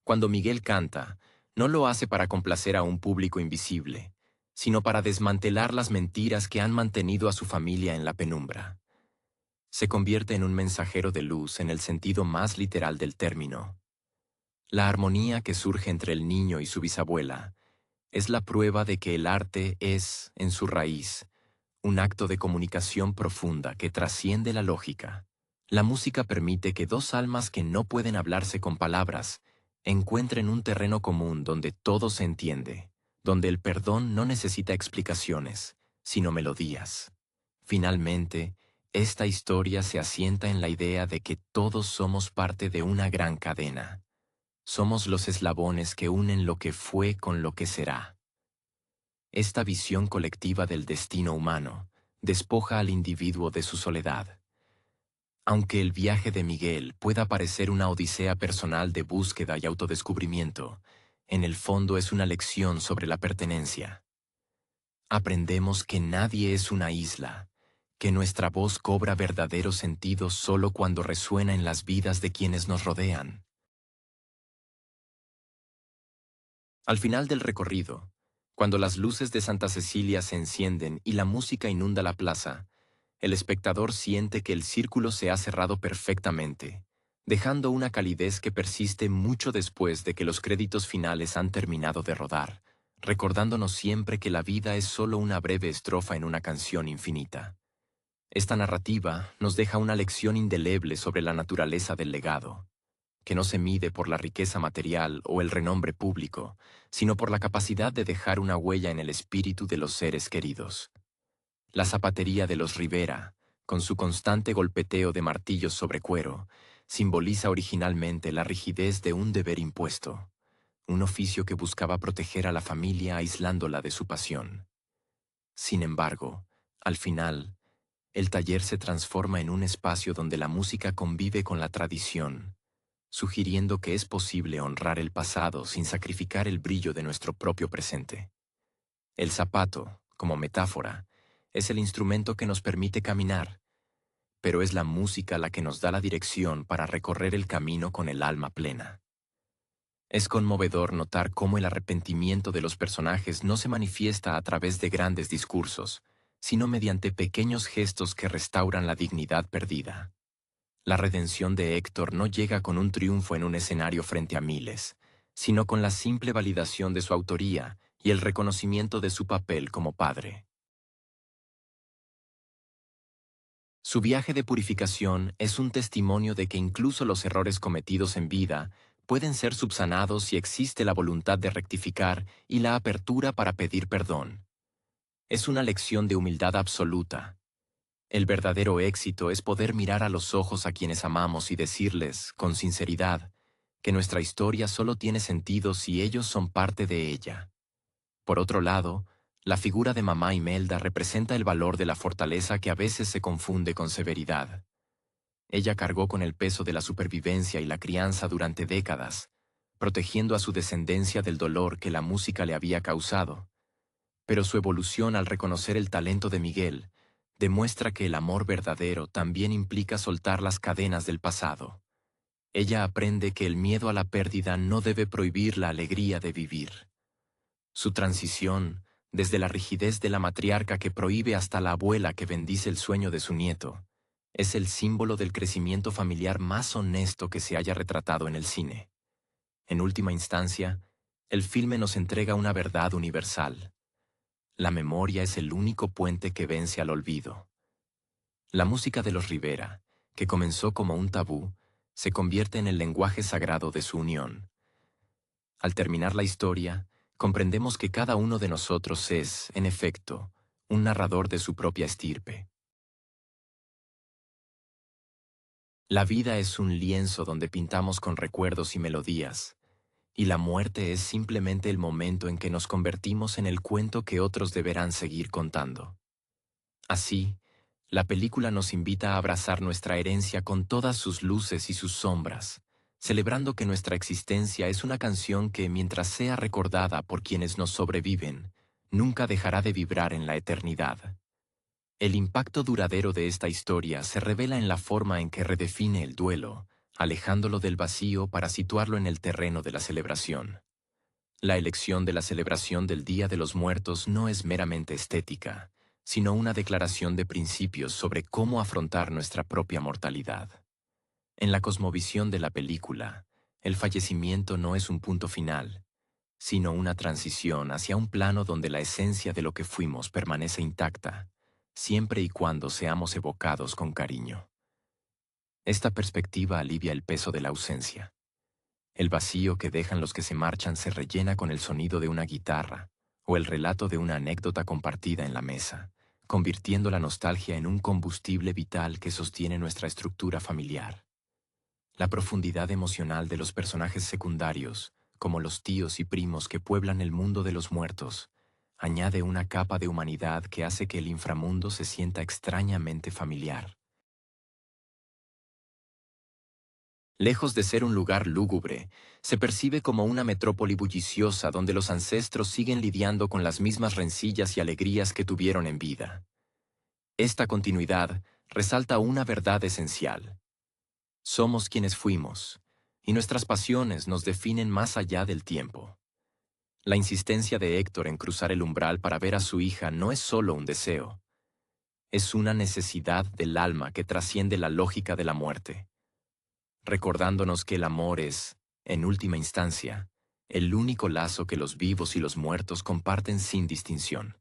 Cuando Miguel canta, no lo hace para complacer a un público invisible, sino para desmantelar las mentiras que han mantenido a su familia en la penumbra. Se convierte en un mensajero de luz en el sentido más literal del término. La armonía que surge entre el niño y su bisabuela es la prueba de que el arte es, en su raíz, un acto de comunicación profunda que trasciende la lógica. La música permite que dos almas que no pueden hablarse con palabras encuentren un terreno común donde todo se entiende, donde el perdón no necesita explicaciones, sino melodías. Finalmente, esta historia se asienta en la idea de que todos somos parte de una gran cadena. Somos los eslabones que unen lo que fue con lo que será. Esta visión colectiva del destino humano despoja al individuo de su soledad. Aunque el viaje de Miguel pueda parecer una odisea personal de búsqueda y autodescubrimiento, en el fondo es una lección sobre la pertenencia. Aprendemos que nadie es una isla, que nuestra voz cobra verdadero sentido solo cuando resuena en las vidas de quienes nos rodean. Al final del recorrido, cuando las luces de Santa Cecilia se encienden y la música inunda la plaza, el espectador siente que el círculo se ha cerrado perfectamente, dejando una calidez que persiste mucho después de que los créditos finales han terminado de rodar, recordándonos siempre que la vida es solo una breve estrofa en una canción infinita. Esta narrativa nos deja una lección indeleble sobre la naturaleza del legado, que no se mide por la riqueza material o el renombre público, sino por la capacidad de dejar una huella en el espíritu de los seres queridos. La zapatería de los Rivera, con su constante golpeteo de martillos sobre cuero, simboliza originalmente la rigidez de un deber impuesto, un oficio que buscaba proteger a la familia aislándola de su pasión. Sin embargo, al final, el taller se transforma en un espacio donde la música convive con la tradición, sugiriendo que es posible honrar el pasado sin sacrificar el brillo de nuestro propio presente. El zapato, como metáfora, es el instrumento que nos permite caminar, pero es la música la que nos da la dirección para recorrer el camino con el alma plena. Es conmovedor notar cómo el arrepentimiento de los personajes no se manifiesta a través de grandes discursos, sino mediante pequeños gestos que restauran la dignidad perdida. La redención de Héctor no llega con un triunfo en un escenario frente a miles, sino con la simple validación de su autoría y el reconocimiento de su papel como padre. Su viaje de purificación es un testimonio de que incluso los errores cometidos en vida pueden ser subsanados si existe la voluntad de rectificar y la apertura para pedir perdón. Es una lección de humildad absoluta. El verdadero éxito es poder mirar a los ojos a quienes amamos y decirles, con sinceridad, que nuestra historia solo tiene sentido si ellos son parte de ella. Por otro lado, la figura de Mamá Imelda representa el valor de la fortaleza que a veces se confunde con severidad. Ella cargó con el peso de la supervivencia y la crianza durante décadas, protegiendo a su descendencia del dolor que la música le había causado. Pero su evolución al reconocer el talento de Miguel demuestra que el amor verdadero también implica soltar las cadenas del pasado. Ella aprende que el miedo a la pérdida no debe prohibir la alegría de vivir. Su transición, desde la rigidez de la matriarca que prohíbe hasta la abuela que bendice el sueño de su nieto, es el símbolo del crecimiento familiar más honesto que se haya retratado en el cine. En última instancia, el filme nos entrega una verdad universal. La memoria es el único puente que vence al olvido. La música de los Rivera, que comenzó como un tabú, se convierte en el lenguaje sagrado de su unión. Al terminar la historia, comprendemos que cada uno de nosotros es, en efecto, un narrador de su propia estirpe. La vida es un lienzo donde pintamos con recuerdos y melodías, y la muerte es simplemente el momento en que nos convertimos en el cuento que otros deberán seguir contando. Así, la película nos invita a abrazar nuestra herencia con todas sus luces y sus sombras, celebrando que nuestra existencia es una canción que, mientras sea recordada por quienes nos sobreviven, nunca dejará de vibrar en la eternidad. El impacto duradero de esta historia se revela en la forma en que redefine el duelo, alejándolo del vacío para situarlo en el terreno de la celebración. La elección de la celebración del Día de los Muertos no es meramente estética, sino una declaración de principios sobre cómo afrontar nuestra propia mortalidad. En la cosmovisión de la película, el fallecimiento no es un punto final, sino una transición hacia un plano donde la esencia de lo que fuimos permanece intacta, siempre y cuando seamos evocados con cariño. Esta perspectiva alivia el peso de la ausencia. El vacío que dejan los que se marchan se rellena con el sonido de una guitarra o el relato de una anécdota compartida en la mesa, convirtiendo la nostalgia en un combustible vital que sostiene nuestra estructura familiar. La profundidad emocional de los personajes secundarios, como los tíos y primos que pueblan el mundo de los muertos, añade una capa de humanidad que hace que el inframundo se sienta extrañamente familiar. Lejos de ser un lugar lúgubre, se percibe como una metrópoli bulliciosa donde los ancestros siguen lidiando con las mismas rencillas y alegrías que tuvieron en vida. Esta continuidad resalta una verdad esencial. Somos quienes fuimos, y nuestras pasiones nos definen más allá del tiempo. La insistencia de Héctor en cruzar el umbral para ver a su hija no es solo un deseo, es una necesidad del alma que trasciende la lógica de la muerte, recordándonos que el amor es, en última instancia, el único lazo que los vivos y los muertos comparten sin distinción.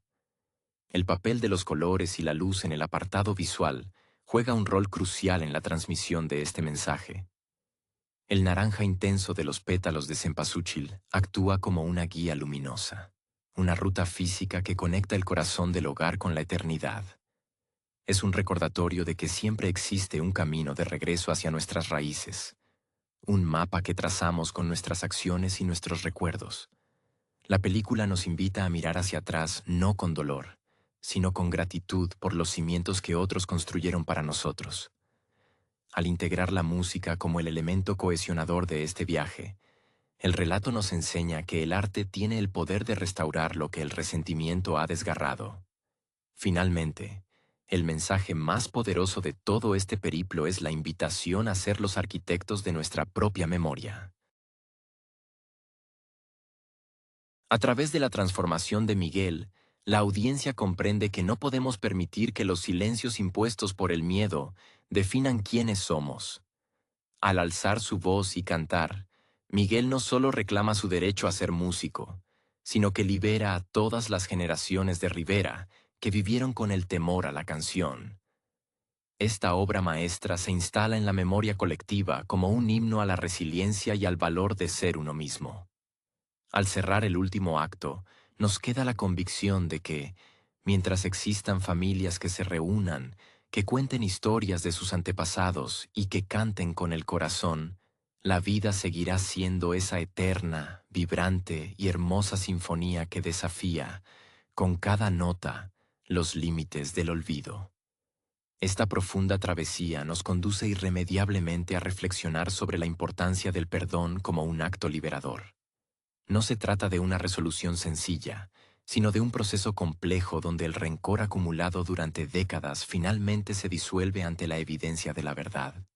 El papel de los colores y la luz en el apartado visual juega un rol crucial en la transmisión de este mensaje. El naranja intenso de los pétalos de cempasúchil actúa como una guía luminosa, una ruta física que conecta el corazón del hogar con la eternidad. Es un recordatorio de que siempre existe un camino de regreso hacia nuestras raíces, un mapa que trazamos con nuestras acciones y nuestros recuerdos. La película nos invita a mirar hacia atrás no con dolor, sino con gratitud por los cimientos que otros construyeron para nosotros. Al integrar la música como el elemento cohesionador de este viaje, el relato nos enseña que el arte tiene el poder de restaurar lo que el resentimiento ha desgarrado. Finalmente, el mensaje más poderoso de todo este periplo es la invitación a ser los arquitectos de nuestra propia memoria. A través de la transformación de Miguel, la audiencia comprende que no podemos permitir que los silencios impuestos por el miedo definan quiénes somos. Al alzar su voz y cantar, Miguel no solo reclama su derecho a ser músico, sino que libera a todas las generaciones de Rivera que vivieron con el temor a la canción. Esta obra maestra se instala en la memoria colectiva como un himno a la resiliencia y al valor de ser uno mismo. Al cerrar el último acto, nos queda la convicción de que, mientras existan familias que se reúnan, que cuenten historias de sus antepasados y que canten con el corazón, la vida seguirá siendo esa eterna, vibrante y hermosa sinfonía que desafía, con cada nota, los límites del olvido. Esta profunda travesía nos conduce irremediablemente a reflexionar sobre la importancia del perdón como un acto liberador. No se trata de una resolución sencilla, sino de un proceso complejo donde el rencor acumulado durante décadas finalmente se disuelve ante la evidencia de la verdad.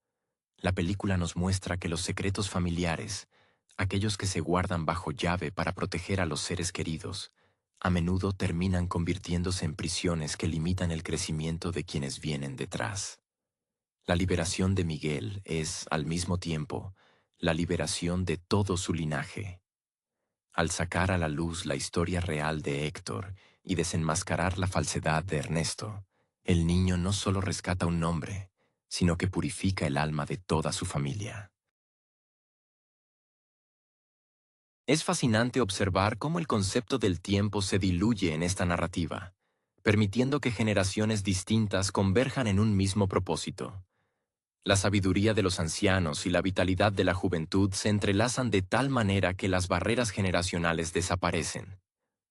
La película nos muestra que los secretos familiares, aquellos que se guardan bajo llave para proteger a los seres queridos, a menudo terminan convirtiéndose en prisiones que limitan el crecimiento de quienes vienen detrás. La liberación de Miguel es, al mismo tiempo, la liberación de todo su linaje. Al sacar a la luz la historia real de Héctor y desenmascarar la falsedad de Ernesto, el niño no solo rescata un nombre, sino que purifica el alma de toda su familia. Es fascinante observar cómo el concepto del tiempo se diluye en esta narrativa, permitiendo que generaciones distintas converjan en un mismo propósito. La sabiduría de los ancianos y la vitalidad de la juventud se entrelazan de tal manera que las barreras generacionales desaparecen.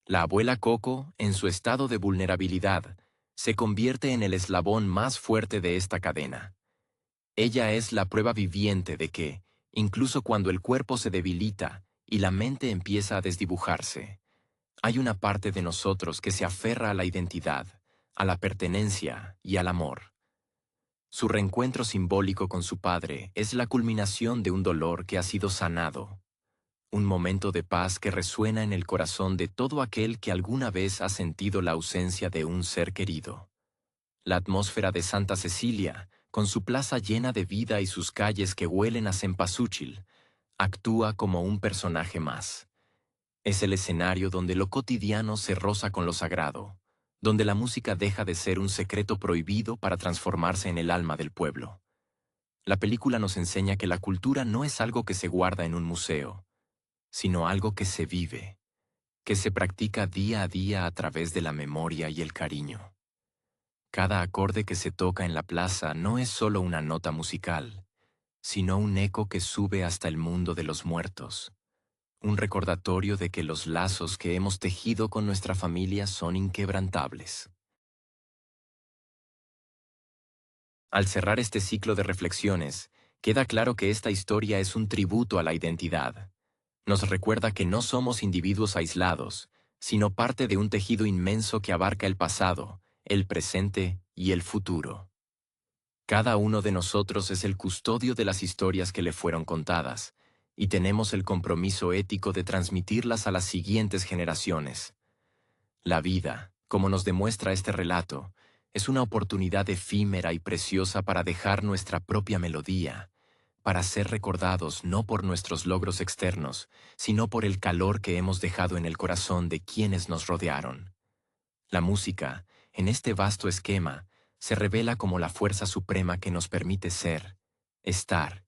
La abuela Coco, en su estado de vulnerabilidad, se convierte en el eslabón más fuerte de esta cadena. Ella es la prueba viviente de que, incluso cuando el cuerpo se debilita y la mente empieza a desdibujarse, hay una parte de nosotros que se aferra a la identidad, a la pertenencia y al amor. Su reencuentro simbólico con su padre es la culminación de un dolor que ha sido sanado, un momento de paz que resuena en el corazón de todo aquel que alguna vez ha sentido la ausencia de un ser querido. La atmósfera de Santa Cecilia, con su plaza llena de vida y sus calles que huelen a cempasúchil, actúa como un personaje más. Es el escenario donde lo cotidiano se roza con lo sagrado, donde la música deja de ser un secreto prohibido para transformarse en el alma del pueblo. La película nos enseña que la cultura no es algo que se guarda en un museo, sino algo que se vive, que se practica día a día a través de la memoria y el cariño. Cada acorde que se toca en la plaza no es solo una nota musical, sino un eco que sube hasta el mundo de los muertos, un recordatorio de que los lazos que hemos tejido con nuestra familia son inquebrantables. Al cerrar este ciclo de reflexiones, queda claro que esta historia es un tributo a la identidad. Nos recuerda que no somos individuos aislados, sino parte de un tejido inmenso que abarca el pasado, el presente y el futuro. Cada uno de nosotros es el custodio de las historias que le fueron contadas, y tenemos el compromiso ético de transmitirlas a las siguientes generaciones. La vida, como nos demuestra este relato, es una oportunidad efímera y preciosa para dejar nuestra propia melodía, para ser recordados no por nuestros logros externos, sino por el calor que hemos dejado en el corazón de quienes nos rodearon. La música, en este vasto esquema, se revela como la fuerza suprema que nos permite ser, estar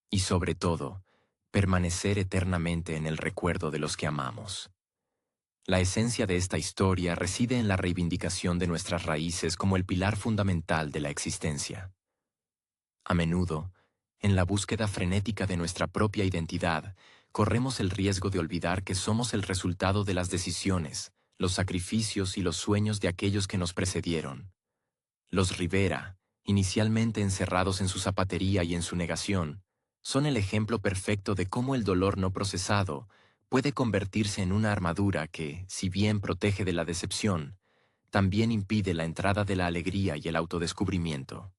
y, sobre todo, permanecer eternamente en el recuerdo de los que amamos. La esencia de esta historia reside en la reivindicación de nuestras raíces como el pilar fundamental de la existencia. A menudo, en la búsqueda frenética de nuestra propia identidad, corremos el riesgo de olvidar que somos el resultado de las decisiones, los sacrificios y los sueños de aquellos que nos precedieron. Los Rivera, inicialmente encerrados en su zapatería y en su negación, son el ejemplo perfecto de cómo el dolor no procesado puede convertirse en una armadura que, si bien protege de la decepción, también impide la entrada de la alegría y el autodescubrimiento.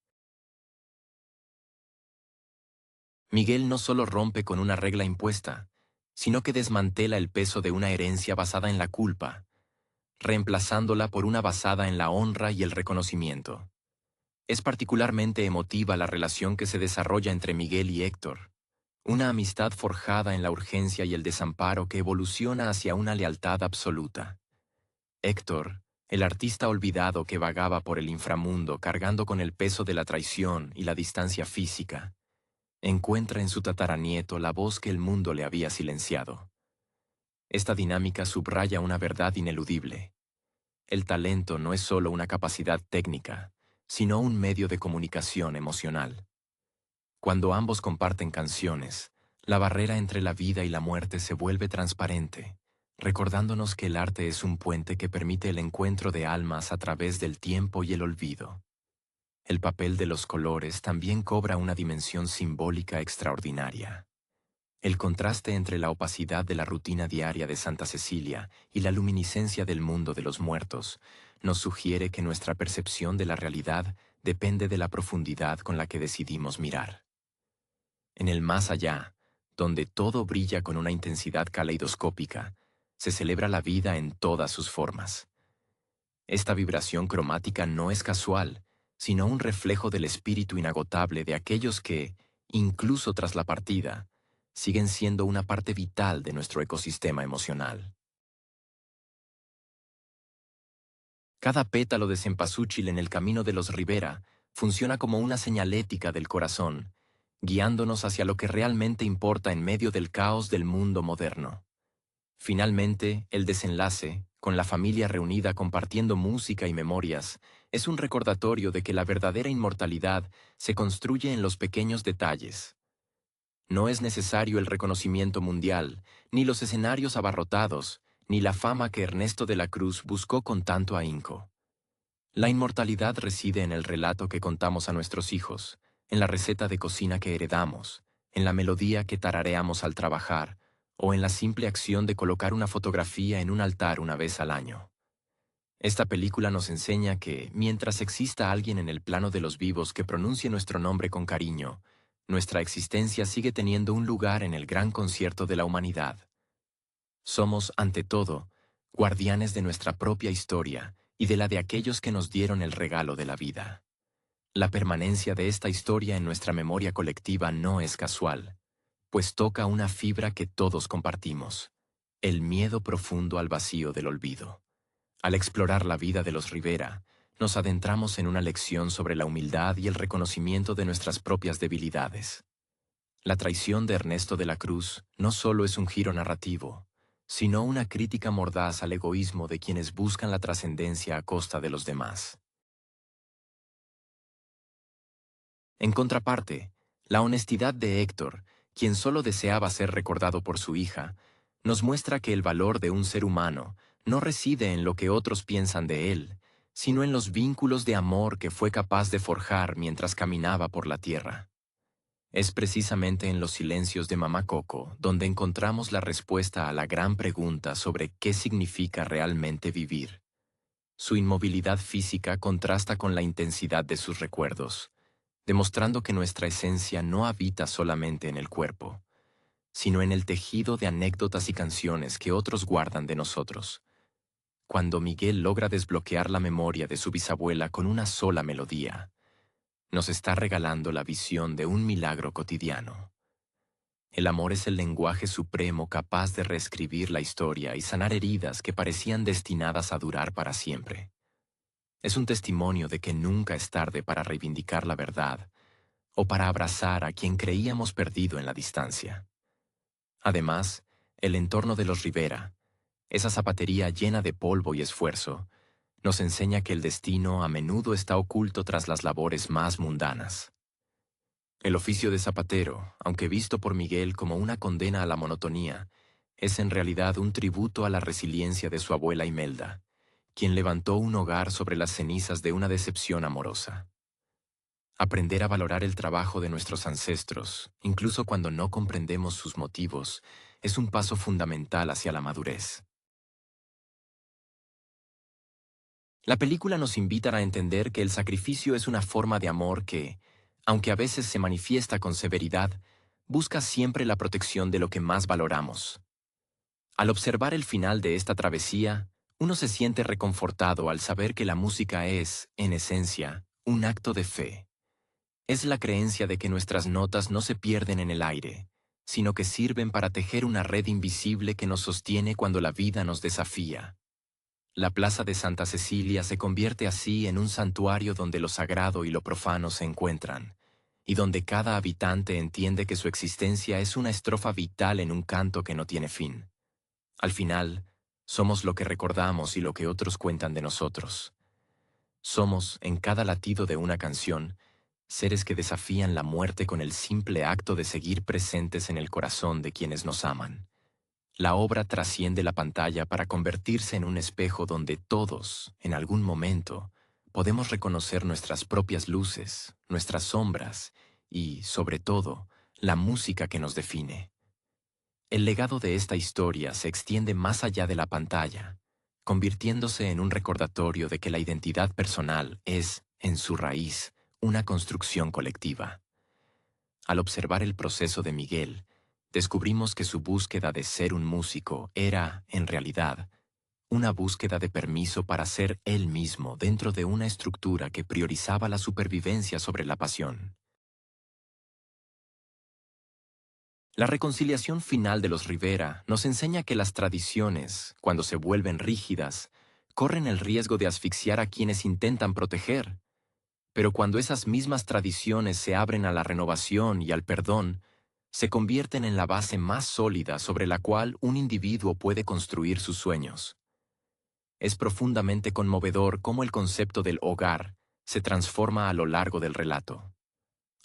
Miguel no solo rompe con una regla impuesta, sino que desmantela el peso de una herencia basada en la culpa, reemplazándola por una basada en la honra y el reconocimiento. Es particularmente emotiva la relación que se desarrolla entre Miguel y Héctor, una amistad forjada en la urgencia y el desamparo que evoluciona hacia una lealtad absoluta. Héctor, el artista olvidado que vagaba por el inframundo cargando con el peso de la traición y la distancia física, encuentra en su tataranieto la voz que el mundo le había silenciado. Esta dinámica subraya una verdad ineludible. El talento no es solo una capacidad técnica, sino un medio de comunicación emocional. Cuando ambos comparten canciones, la barrera entre la vida y la muerte se vuelve transparente, recordándonos que el arte es un puente que permite el encuentro de almas a través del tiempo y el olvido. El papel de los colores también cobra una dimensión simbólica extraordinaria. El contraste entre la opacidad de la rutina diaria de Santa Cecilia y la luminiscencia del mundo de los muertos nos sugiere que nuestra percepción de la realidad depende de la profundidad con la que decidimos mirar. En el más allá, donde todo brilla con una intensidad caleidoscópica, se celebra la vida en todas sus formas. Esta vibración cromática no es casual, sino un reflejo del espíritu inagotable de aquellos que, incluso tras la partida, siguen siendo una parte vital de nuestro ecosistema emocional. Cada pétalo de cempasúchil en el camino de los Rivera funciona como una señalética del corazón, guiándonos hacia lo que realmente importa en medio del caos del mundo moderno. Finalmente, el desenlace, con la familia reunida compartiendo música y memorias, es un recordatorio de que la verdadera inmortalidad se construye en los pequeños detalles. No es necesario el reconocimiento mundial, ni los escenarios abarrotados, ni la fama que Ernesto de la Cruz buscó con tanto ahínco. La inmortalidad reside en el relato que contamos a nuestros hijos, en la receta de cocina que heredamos, en la melodía que tarareamos al trabajar, o en la simple acción de colocar una fotografía en un altar una vez al año. Esta película nos enseña que, mientras exista alguien en el plano de los vivos que pronuncie nuestro nombre con cariño, nuestra existencia sigue teniendo un lugar en el gran concierto de la humanidad. Somos, ante todo, guardianes de nuestra propia historia y de la de aquellos que nos dieron el regalo de la vida. La permanencia de esta historia en nuestra memoria colectiva no es casual, pues toca una fibra que todos compartimos, el miedo profundo al vacío del olvido. Al explorar la vida de los Rivera, nos adentramos en una lección sobre la humildad y el reconocimiento de nuestras propias debilidades. La traición de Ernesto de la Cruz no solo es un giro narrativo, sino una crítica mordaz al egoísmo de quienes buscan la trascendencia a costa de los demás. En contraparte, la honestidad de Héctor, quien solo deseaba ser recordado por su hija, nos muestra que el valor de un ser humano no reside en lo que otros piensan de él, sino en los vínculos de amor que fue capaz de forjar mientras caminaba por la tierra. Es precisamente en los silencios de Mamá Coco donde encontramos la respuesta a la gran pregunta sobre qué significa realmente vivir. Su inmovilidad física contrasta con la intensidad de sus recuerdos, demostrando que nuestra esencia no habita solamente en el cuerpo, sino en el tejido de anécdotas y canciones que otros guardan de nosotros. Cuando Miguel logra desbloquear la memoria de su bisabuela con una sola melodía, nos está regalando la visión de un milagro cotidiano. El amor es el lenguaje supremo capaz de reescribir la historia y sanar heridas que parecían destinadas a durar para siempre. Es un testimonio de que nunca es tarde para reivindicar la verdad o para abrazar a quien creíamos perdido en la distancia. Además, el entorno de los Rivera, esa zapatería llena de polvo y esfuerzo, nos enseña que el destino a menudo está oculto tras las labores más mundanas. El oficio de zapatero, aunque visto por Miguel como una condena a la monotonía, es en realidad un tributo a la resiliencia de su abuela Imelda, quien levantó un hogar sobre las cenizas de una decepción amorosa. Aprender a valorar el trabajo de nuestros ancestros, incluso cuando no comprendemos sus motivos, es un paso fundamental hacia la madurez. La película nos invita a entender que el sacrificio es una forma de amor que, aunque a veces se manifiesta con severidad, busca siempre la protección de lo que más valoramos. Al observar el final de esta travesía, uno se siente reconfortado al saber que la música es, en esencia, un acto de fe. Es la creencia de que nuestras notas no se pierden en el aire, sino que sirven para tejer una red invisible que nos sostiene cuando la vida nos desafía. La plaza de Santa Cecilia se convierte así en un santuario donde lo sagrado y lo profano se encuentran, y donde cada habitante entiende que su existencia es una estrofa vital en un canto que no tiene fin. Al final, somos lo que recordamos y lo que otros cuentan de nosotros. Somos, en cada latido de una canción, seres que desafían la muerte con el simple acto de seguir presentes en el corazón de quienes nos aman. La obra trasciende la pantalla para convertirse en un espejo donde todos, en algún momento, podemos reconocer nuestras propias luces, nuestras sombras y, sobre todo, la música que nos define. El legado de esta historia se extiende más allá de la pantalla, convirtiéndose en un recordatorio de que la identidad personal es, en su raíz, una construcción colectiva. Al observar el proceso de Miguel, descubrimos que su búsqueda de ser un músico era, en realidad, una búsqueda de permiso para ser él mismo dentro de una estructura que priorizaba la supervivencia sobre la pasión. La reconciliación final de los Rivera nos enseña que las tradiciones, cuando se vuelven rígidas, corren el riesgo de asfixiar a quienes intentan proteger. Pero cuando esas mismas tradiciones se abren a la renovación y al perdón, se convierten en la base más sólida sobre la cual un individuo puede construir sus sueños. Es profundamente conmovedor cómo el concepto del hogar se transforma a lo largo del relato.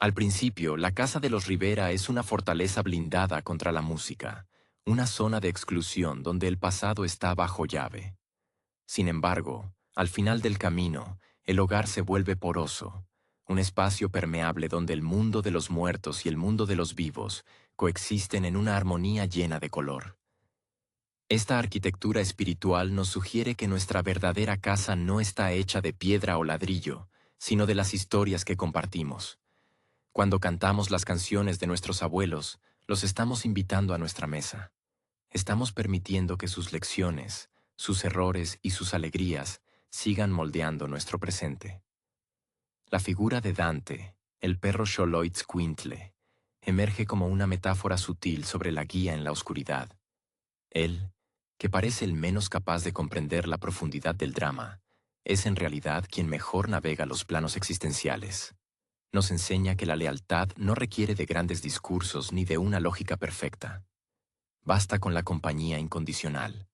Al principio, la casa de los Rivera es una fortaleza blindada contra la música, una zona de exclusión donde el pasado está bajo llave. Sin embargo, al final del camino, el hogar se vuelve poroso, un espacio permeable donde el mundo de los muertos y el mundo de los vivos coexisten en una armonía llena de color. Esta arquitectura espiritual nos sugiere que nuestra verdadera casa no está hecha de piedra o ladrillo, sino de las historias que compartimos. Cuando cantamos las canciones de nuestros abuelos, los estamos invitando a nuestra mesa. Estamos permitiendo que sus lecciones, sus errores y sus alegrías sigan moldeando nuestro presente. La figura de Dante, el perro Xoloitzcuintle, emerge como una metáfora sutil sobre la guía en la oscuridad. Él, que parece el menos capaz de comprender la profundidad del drama, es en realidad quien mejor navega los planos existenciales. Nos enseña que la lealtad no requiere de grandes discursos ni de una lógica perfecta. Basta con la compañía incondicional.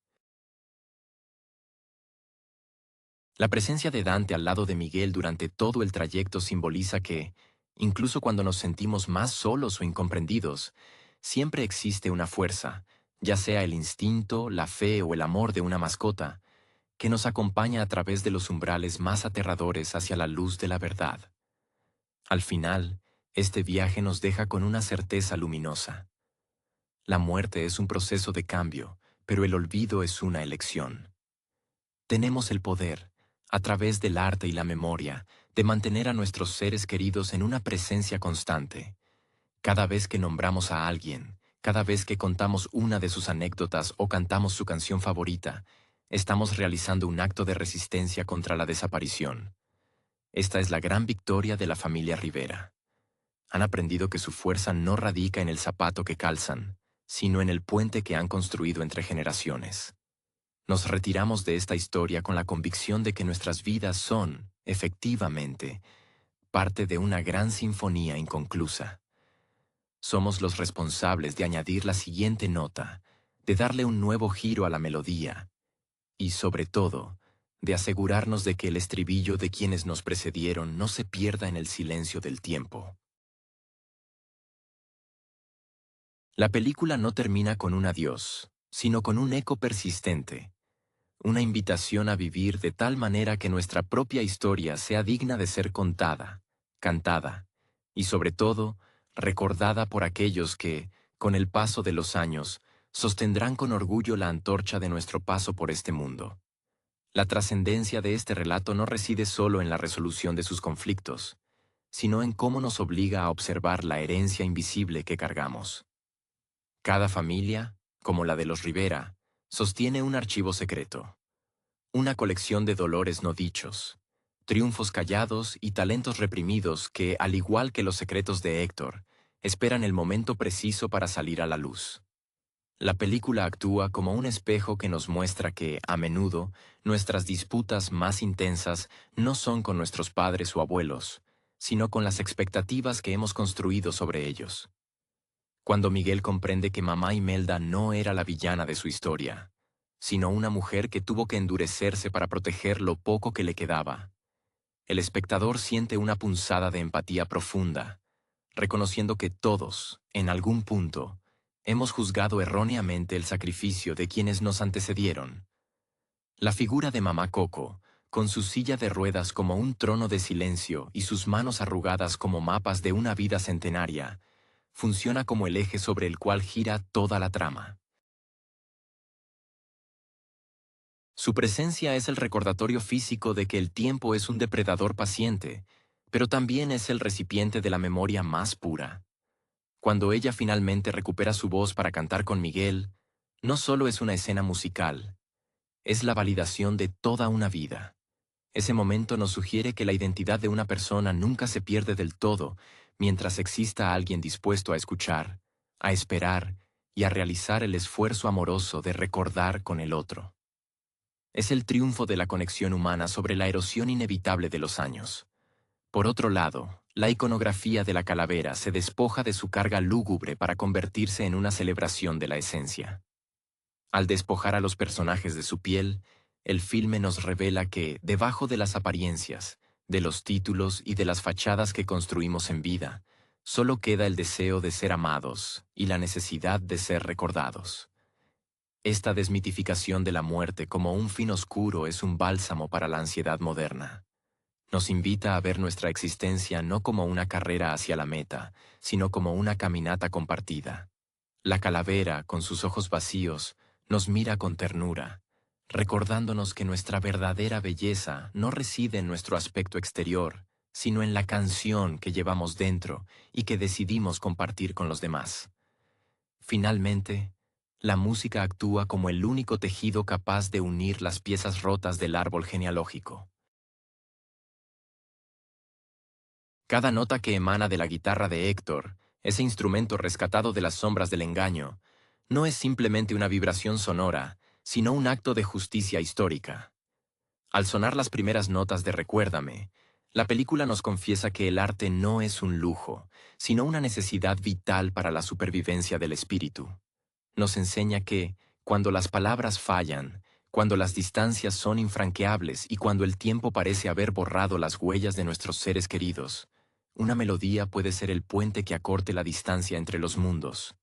La presencia de Dante al lado de Miguel durante todo el trayecto simboliza que, incluso cuando nos sentimos más solos o incomprendidos, siempre existe una fuerza, ya sea el instinto, la fe o el amor de una mascota, que nos acompaña a través de los umbrales más aterradores hacia la luz de la verdad. Al final, este viaje nos deja con una certeza luminosa. La muerte es un proceso de cambio, pero el olvido es una elección. Tenemos el poder, a través del arte y la memoria, de mantener a nuestros seres queridos en una presencia constante. Cada vez que nombramos a alguien, cada vez que contamos una de sus anécdotas o cantamos su canción favorita, estamos realizando un acto de resistencia contra la desaparición. Esta es la gran victoria de la familia Rivera. Han aprendido que su fuerza no radica en el zapato que calzan, sino en el puente que han construido entre generaciones. Nos retiramos de esta historia con la convicción de que nuestras vidas son, efectivamente, parte de una gran sinfonía inconclusa. Somos los responsables de añadir la siguiente nota, de darle un nuevo giro a la melodía y, sobre todo, de asegurarnos de que el estribillo de quienes nos precedieron no se pierda en el silencio del tiempo. La película no termina con un adiós, sino con un eco persistente, una invitación a vivir de tal manera que nuestra propia historia sea digna de ser contada, cantada y, sobre todo, recordada por aquellos que, con el paso de los años, sostendrán con orgullo la antorcha de nuestro paso por este mundo. La trascendencia de este relato no reside solo en la resolución de sus conflictos, sino en cómo nos obliga a observar la herencia invisible que cargamos. Cada familia, como la de los Rivera, sostiene un archivo secreto, una colección de dolores no dichos, triunfos callados y talentos reprimidos que, al igual que los secretos de Héctor, esperan el momento preciso para salir a la luz. La película actúa como un espejo que nos muestra que, a menudo, nuestras disputas más intensas no son con nuestros padres o abuelos, sino con las expectativas que hemos construido sobre ellos. Cuando Miguel comprende que mamá Imelda no era la villana de su historia, sino una mujer que tuvo que endurecerse para proteger lo poco que le quedaba, el espectador siente una punzada de empatía profunda, reconociendo que todos, en algún punto, hemos juzgado erróneamente el sacrificio de quienes nos antecedieron. La figura de mamá Coco, con su silla de ruedas como un trono de silencio y sus manos arrugadas como mapas de una vida centenaria, funciona como el eje sobre el cual gira toda la trama. Su presencia es el recordatorio físico de que el tiempo es un depredador paciente, pero también es el recipiente de la memoria más pura. Cuando ella finalmente recupera su voz para cantar con Miguel, no solo es una escena musical, es la validación de toda una vida. Ese momento nos sugiere que la identidad de una persona nunca se pierde del todo mientras exista alguien dispuesto a escuchar, a esperar y a realizar el esfuerzo amoroso de recordar con el otro. Es el triunfo de la conexión humana sobre la erosión inevitable de los años. Por otro lado, la iconografía de la calavera se despoja de su carga lúgubre para convertirse en una celebración de la esencia. Al despojar a los personajes de su piel, el filme nos revela que, debajo de las apariencias, de los títulos y de las fachadas que construimos en vida, solo queda el deseo de ser amados y la necesidad de ser recordados. Esta desmitificación de la muerte como un fin oscuro es un bálsamo para la ansiedad moderna. Nos invita a ver nuestra existencia no como una carrera hacia la meta, sino como una caminata compartida. La calavera, con sus ojos vacíos, nos mira con ternura, recordándonos que nuestra verdadera belleza no reside en nuestro aspecto exterior, sino en la canción que llevamos dentro y que decidimos compartir con los demás. Finalmente, la música actúa como el único tejido capaz de unir las piezas rotas del árbol genealógico. Cada nota que emana de la guitarra de Héctor, ese instrumento rescatado de las sombras del engaño, no es simplemente una vibración sonora, sino un acto de justicia histórica. Al sonar las primeras notas de Recuérdame, la película nos confiesa que el arte no es un lujo, sino una necesidad vital para la supervivencia del espíritu. Nos enseña que, cuando las palabras fallan, cuando las distancias son infranqueables y cuando el tiempo parece haber borrado las huellas de nuestros seres queridos, una melodía puede ser el puente que acorte la distancia entre los mundos.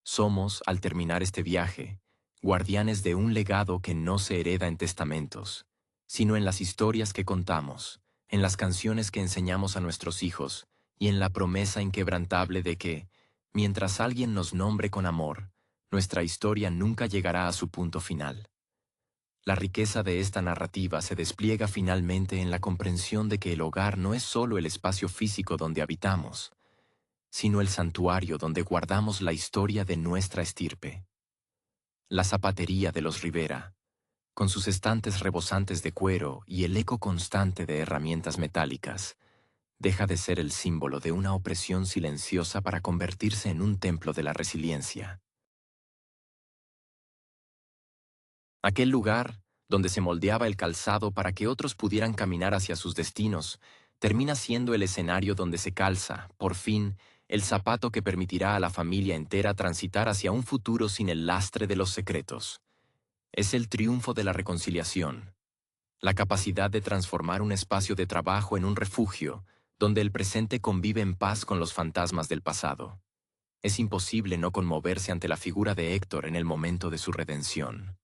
Somos, al terminar este viaje, guardianes de un legado que no se hereda en testamentos, sino en las historias que contamos, en las canciones que enseñamos a nuestros hijos y en la promesa inquebrantable de que, mientras alguien nos nombre con amor, nuestra historia nunca llegará a su punto final. La riqueza de esta narrativa se despliega finalmente en la comprensión de que el hogar no es solo el espacio físico donde habitamos, sino el santuario donde guardamos la historia de nuestra estirpe. La zapatería de los Rivera, con sus estantes rebosantes de cuero y el eco constante de herramientas metálicas, deja de ser el símbolo de una opresión silenciosa para convertirse en un templo de la resiliencia. Aquel lugar, donde se moldeaba el calzado para que otros pudieran caminar hacia sus destinos, termina siendo el escenario donde se calza, por fin, el zapato que permitirá a la familia entera transitar hacia un futuro sin el lastre de los secretos. Es el triunfo de la reconciliación, la capacidad de transformar un espacio de trabajo en un refugio, donde el presente convive en paz con los fantasmas del pasado. Es imposible no conmoverse ante la figura de Héctor en el momento de su redención.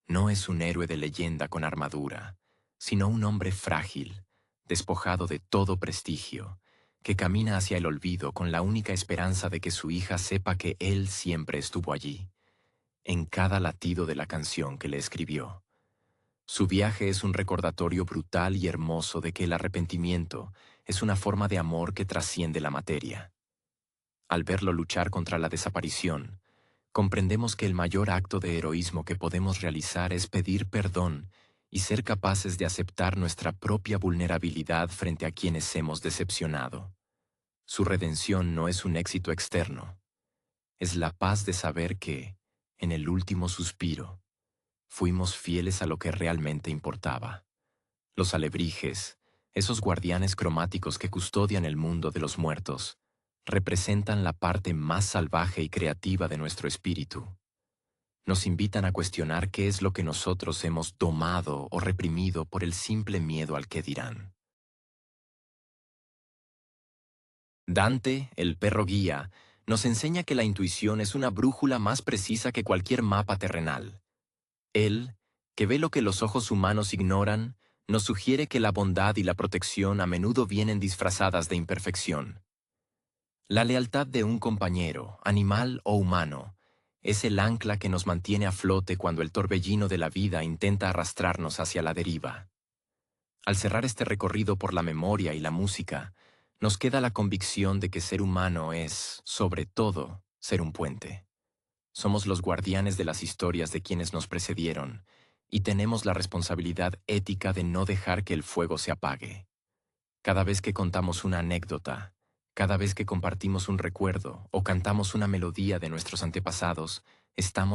No es un héroe de leyenda con armadura, sino un hombre frágil, despojado de todo prestigio, que camina hacia el olvido con la única esperanza de que su hija sepa que él siempre estuvo allí, en cada latido de la canción que le escribió. Su viaje es un recordatorio brutal y hermoso de que el arrepentimiento es una forma de amor que trasciende la materia. Al verlo luchar contra la desaparición, comprendemos que el mayor acto de heroísmo que podemos realizar es pedir perdón y ser capaces de aceptar nuestra propia vulnerabilidad frente a quienes hemos decepcionado. Su redención no es un éxito externo, es la paz de saber que, en el último suspiro, fuimos fieles a lo que realmente importaba. Los alebrijes, esos guardianes cromáticos que custodian el mundo de los muertos, representan la parte más salvaje y creativa de nuestro espíritu. Nos invitan a cuestionar qué es lo que nosotros hemos domado o reprimido por el simple miedo al que dirán. Dante, el perro guía, nos enseña que la intuición es una brújula más precisa que cualquier mapa terrenal. Él, que ve lo que los ojos humanos ignoran, nos sugiere que la bondad y la protección a menudo vienen disfrazadas de imperfección. La lealtad de un compañero, animal o humano, es el ancla que nos mantiene a flote cuando el torbellino de la vida intenta arrastrarnos hacia la deriva. Al cerrar este recorrido por la memoria y la música, nos queda la convicción de que ser humano es, sobre todo, ser un puente. Somos los guardianes de las historias de quienes nos precedieron, y tenemos la responsabilidad ética de no dejar que el fuego se apague. Cada vez que contamos una anécdota, cada vez que compartimos un recuerdo o cantamos una melodía de nuestros antepasados, estamos